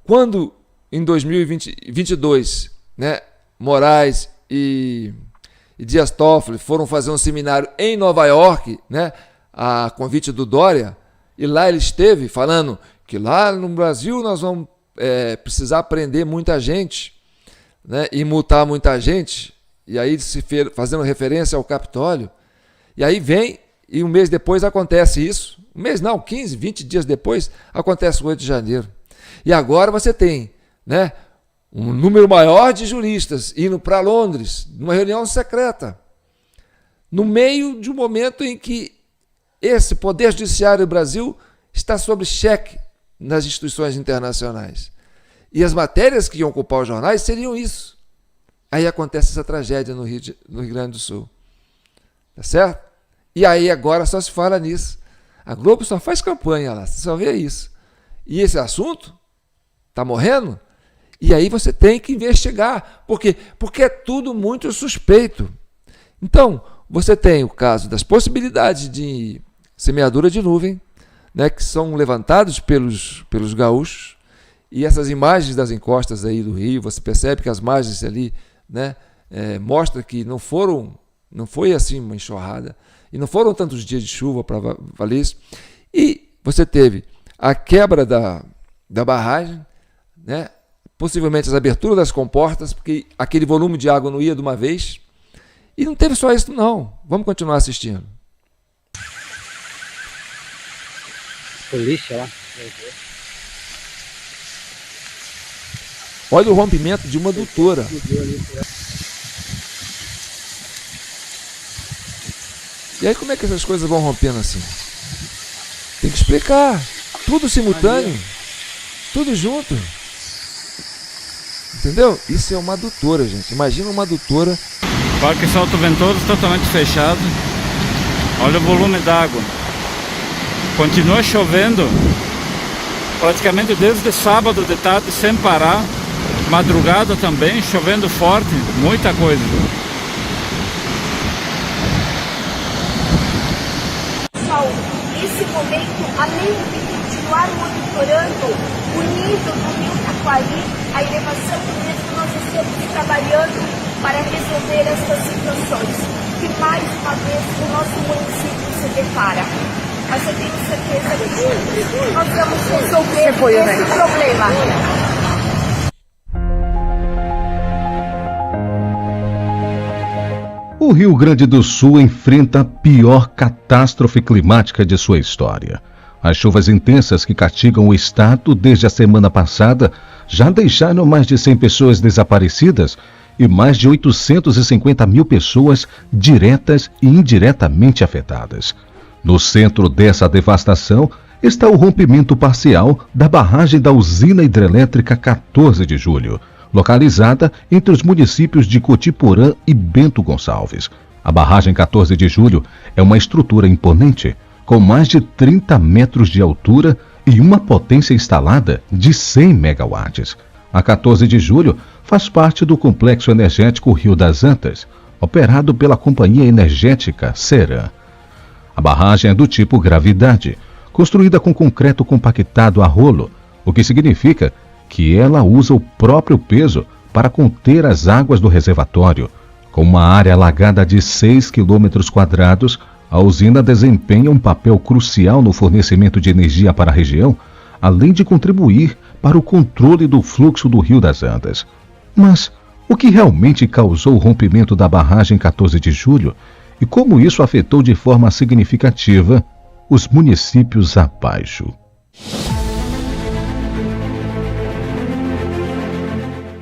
quando em 2022, né, Moraes e Dias Toffoli foram fazer um seminário em Nova York, né, a convite do Dória, e lá ele esteve falando que lá no Brasil nós vamos precisar prender muita gente, né, e multar muita gente, e aí fazendo referência ao Capitólio, e aí vem, e um mês depois acontece isso, 15, 20 dias depois, acontece o 8 de janeiro. E agora você tem, né, um número maior de juristas indo para Londres, numa reunião secreta, no meio de um momento em que esse Poder Judiciário do Brasil está sob cheque nas instituições internacionais. E as matérias que iam ocupar os jornais seriam isso. Aí acontece essa tragédia no Rio Grande do Sul. Tá certo? E aí agora só se fala nisso. A Globo só faz campanha lá, você só vê isso. E esse assunto está morrendo? E aí você tem que investigar. Por quê? Porque é tudo muito suspeito. Então, você tem o caso das possibilidades de semeadura de nuvem, né, que são levantados pelos gaúchos, e essas imagens das encostas aí do rio, você percebe que as margens ali, né, mostra que não foi assim uma enxurrada, e não foram tantos dias de chuva para valer isso. E você teve a quebra da barragem, né, possivelmente as aberturas das comportas, porque aquele volume de água não ia de uma vez. E não teve só isso, não. Vamos continuar assistindo. Polícia lá. Olha o rompimento de uma adutora. E aí como é que essas coisas vão rompendo assim? Tem que explicar. Tudo simultâneo. Tudo junto. Entendeu? Isso é uma adutora, gente. Imagina uma adutora. Parque Salto Ventoso totalmente fechado. Olha o volume d'água. Continua chovendo praticamente desde sábado de tarde sem parar. Madrugada também, chovendo forte, muita coisa. Pessoal, nesse momento, além de continuar monitorando o nível do rio Taquari, a elevação do mesmo, nós estamos trabalhando para resolver essas situações, que mais uma vez o nosso município se depara. Mas eu tenho certeza que nós vamos resolver esse problema. O Rio Grande do Sul enfrenta a pior catástrofe climática de sua história. As chuvas intensas que castigam o estado desde a semana passada já deixaram mais de 100 pessoas desaparecidas e mais de 850 mil pessoas diretas e indiretamente afetadas. No centro dessa devastação está o rompimento parcial da barragem da usina hidrelétrica 14 de Julho, localizada entre os municípios de Cotiporã e Bento Gonçalves. A barragem 14 de Julho é uma estrutura imponente, com mais de 30 metros de altura e uma potência instalada de 100 megawatts. A 14 de Julho faz parte do complexo energético Rio das Antas, operado pela companhia energética Ceran. A barragem é do tipo gravidade, construída com concreto compactado a rolo, o que significa que ela usa o próprio peso para conter as águas do reservatório. Com uma área alagada de 6 km², a usina desempenha um papel crucial no fornecimento de energia para a região, além de contribuir para o controle do fluxo do Rio das Antas. Mas o que realmente causou o rompimento da barragem 14 de Julho e como isso afetou de forma significativa os municípios abaixo?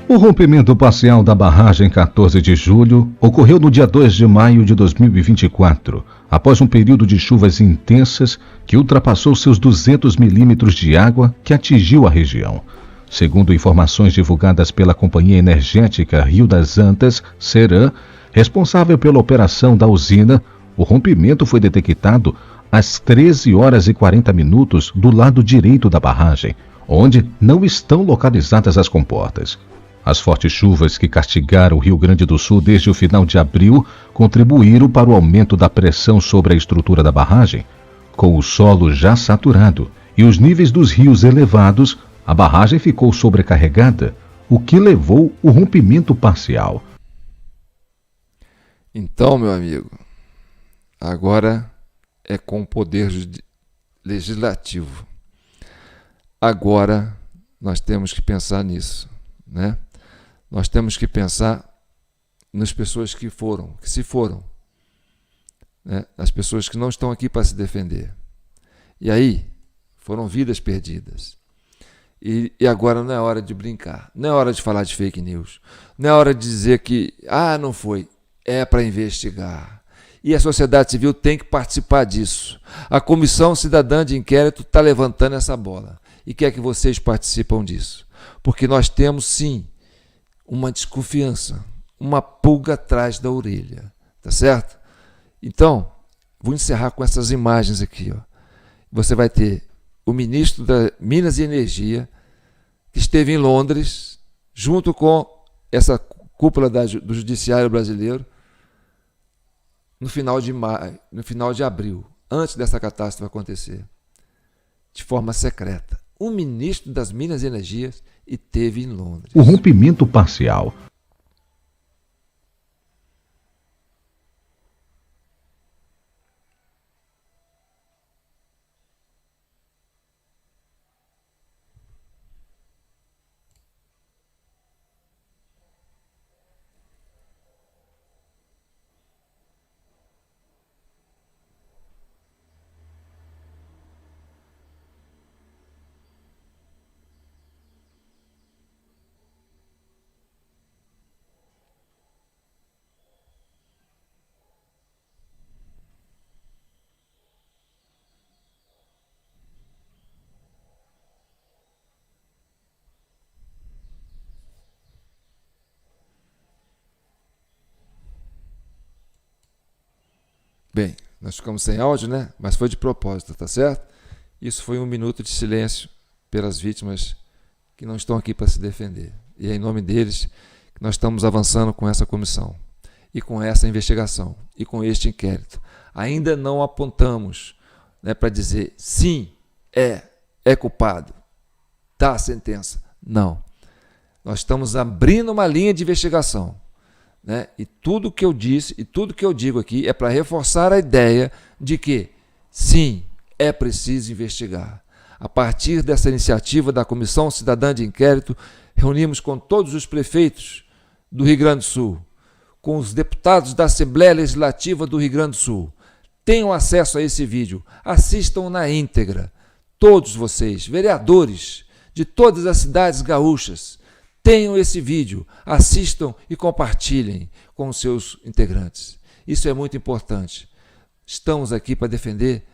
O rompimento parcial da barragem 14 de Julho ocorreu no dia 2 de maio de 2024, após um período de chuvas intensas que ultrapassou seus 200 milímetros de água que atingiu a região. Segundo informações divulgadas pela companhia energética Rio das Antas, Ceran, responsável pela operação da usina, o rompimento foi detectado às 13 horas e 40 minutos do lado direito da barragem, onde não estão localizadas as comportas. As fortes chuvas que castigaram o Rio Grande do Sul desde o final de abril contribuíram para o aumento da pressão sobre a estrutura da barragem. Com o solo já saturado e os níveis dos rios elevados, a barragem ficou sobrecarregada, o que levou ao rompimento parcial. Então, meu amigo, agora é com o poder legislativo. Agora nós temos que pensar nisso, né? Nós temos que pensar nas pessoas que se foram, né? As pessoas que não estão aqui para se defender. E aí, foram vidas perdidas. E agora não é hora de brincar, não é hora de falar de fake news, não é hora de dizer que, não foi, é para investigar. E a sociedade civil tem que participar disso. A Comissão Cidadã de Inquérito está levantando essa bola e quer que vocês participem disso. Porque nós temos, sim, uma desconfiança, uma pulga atrás da orelha, tá certo? Então, vou encerrar com essas imagens aqui, ó. Você vai ter o ministro da Minas e Energia, que esteve em Londres, junto com essa cúpula do Judiciário Brasileiro, no final de maio, no final de abril, antes dessa catástrofe acontecer, de forma secreta. O ministro das Minas e Energias esteve em Londres. O rompimento parcial. Bem, nós ficamos sem áudio, né? Mas foi de propósito, tá certo? Isso foi 1 minuto de silêncio pelas vítimas que não estão aqui para se defender. E é em nome deles que nós estamos avançando com essa comissão e com essa investigação e com este inquérito. Ainda não apontamos, né, para dizer sim, é culpado, tá a sentença. Não. Nós estamos abrindo uma linha de investigação. Né? E tudo que eu disse e tudo que eu digo aqui é para reforçar a ideia de que, sim, é preciso investigar. A partir dessa iniciativa da Comissão Cidadã de Inquérito, reunimos com todos os prefeitos do Rio Grande do Sul, com os deputados da Assembleia Legislativa do Rio Grande do Sul. Tenham acesso a esse vídeo, assistam na íntegra. Todos vocês, vereadores de todas as cidades gaúchas, tenham esse vídeo, assistam e compartilhem com os seus integrantes. Isso é muito importante. Estamos aqui para defender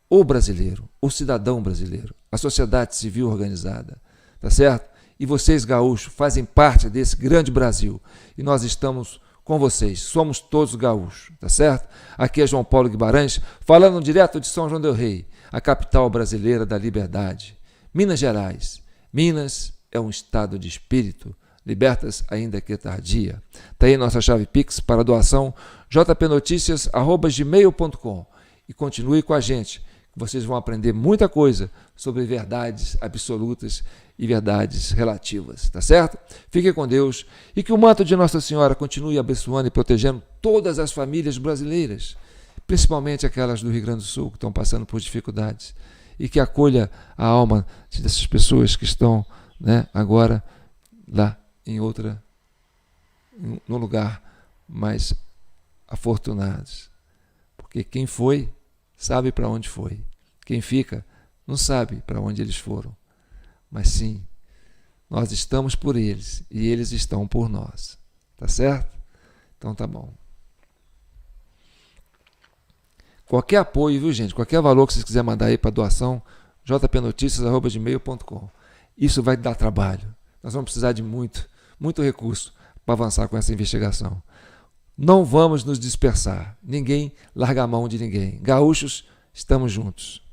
o brasileiro, o cidadão brasileiro, a sociedade civil organizada, tá certo? E vocês, gaúchos, fazem parte desse grande Brasil e nós estamos com vocês, somos todos gaúchos, tá certo? Aqui é João Paulo Guimarães, falando direto de São João del Rei, a capital brasileira da liberdade. Minas Gerais. Minas é um estado de espírito, libertas ainda que tardia. Está aí nossa chave Pix para doação, jpnoticias@gmail.com. E continue com a gente, que vocês vão aprender muita coisa sobre verdades absolutas e verdades relativas, tá certo? Fiquem com Deus e que o manto de Nossa Senhora continue abençoando e protegendo todas as famílias brasileiras, principalmente aquelas do Rio Grande do Sul que estão passando por dificuldades, e que acolha a alma dessas pessoas que estão, né, agora lá no lugar mais afortunados. Porque quem foi, sabe para onde foi. Quem fica, não sabe para onde eles foram. Mas sim, nós estamos por eles e eles estão por nós. Tá certo? Então tá bom. Qualquer apoio, viu, gente? Qualquer valor que vocês quiserem mandar aí para doação, jpnoticias@gmail.com. Isso vai dar trabalho. Nós vamos precisar de muito recurso para avançar com essa investigação. Não vamos nos dispersar. Ninguém larga a mão de ninguém. Gaúchos, estamos juntos.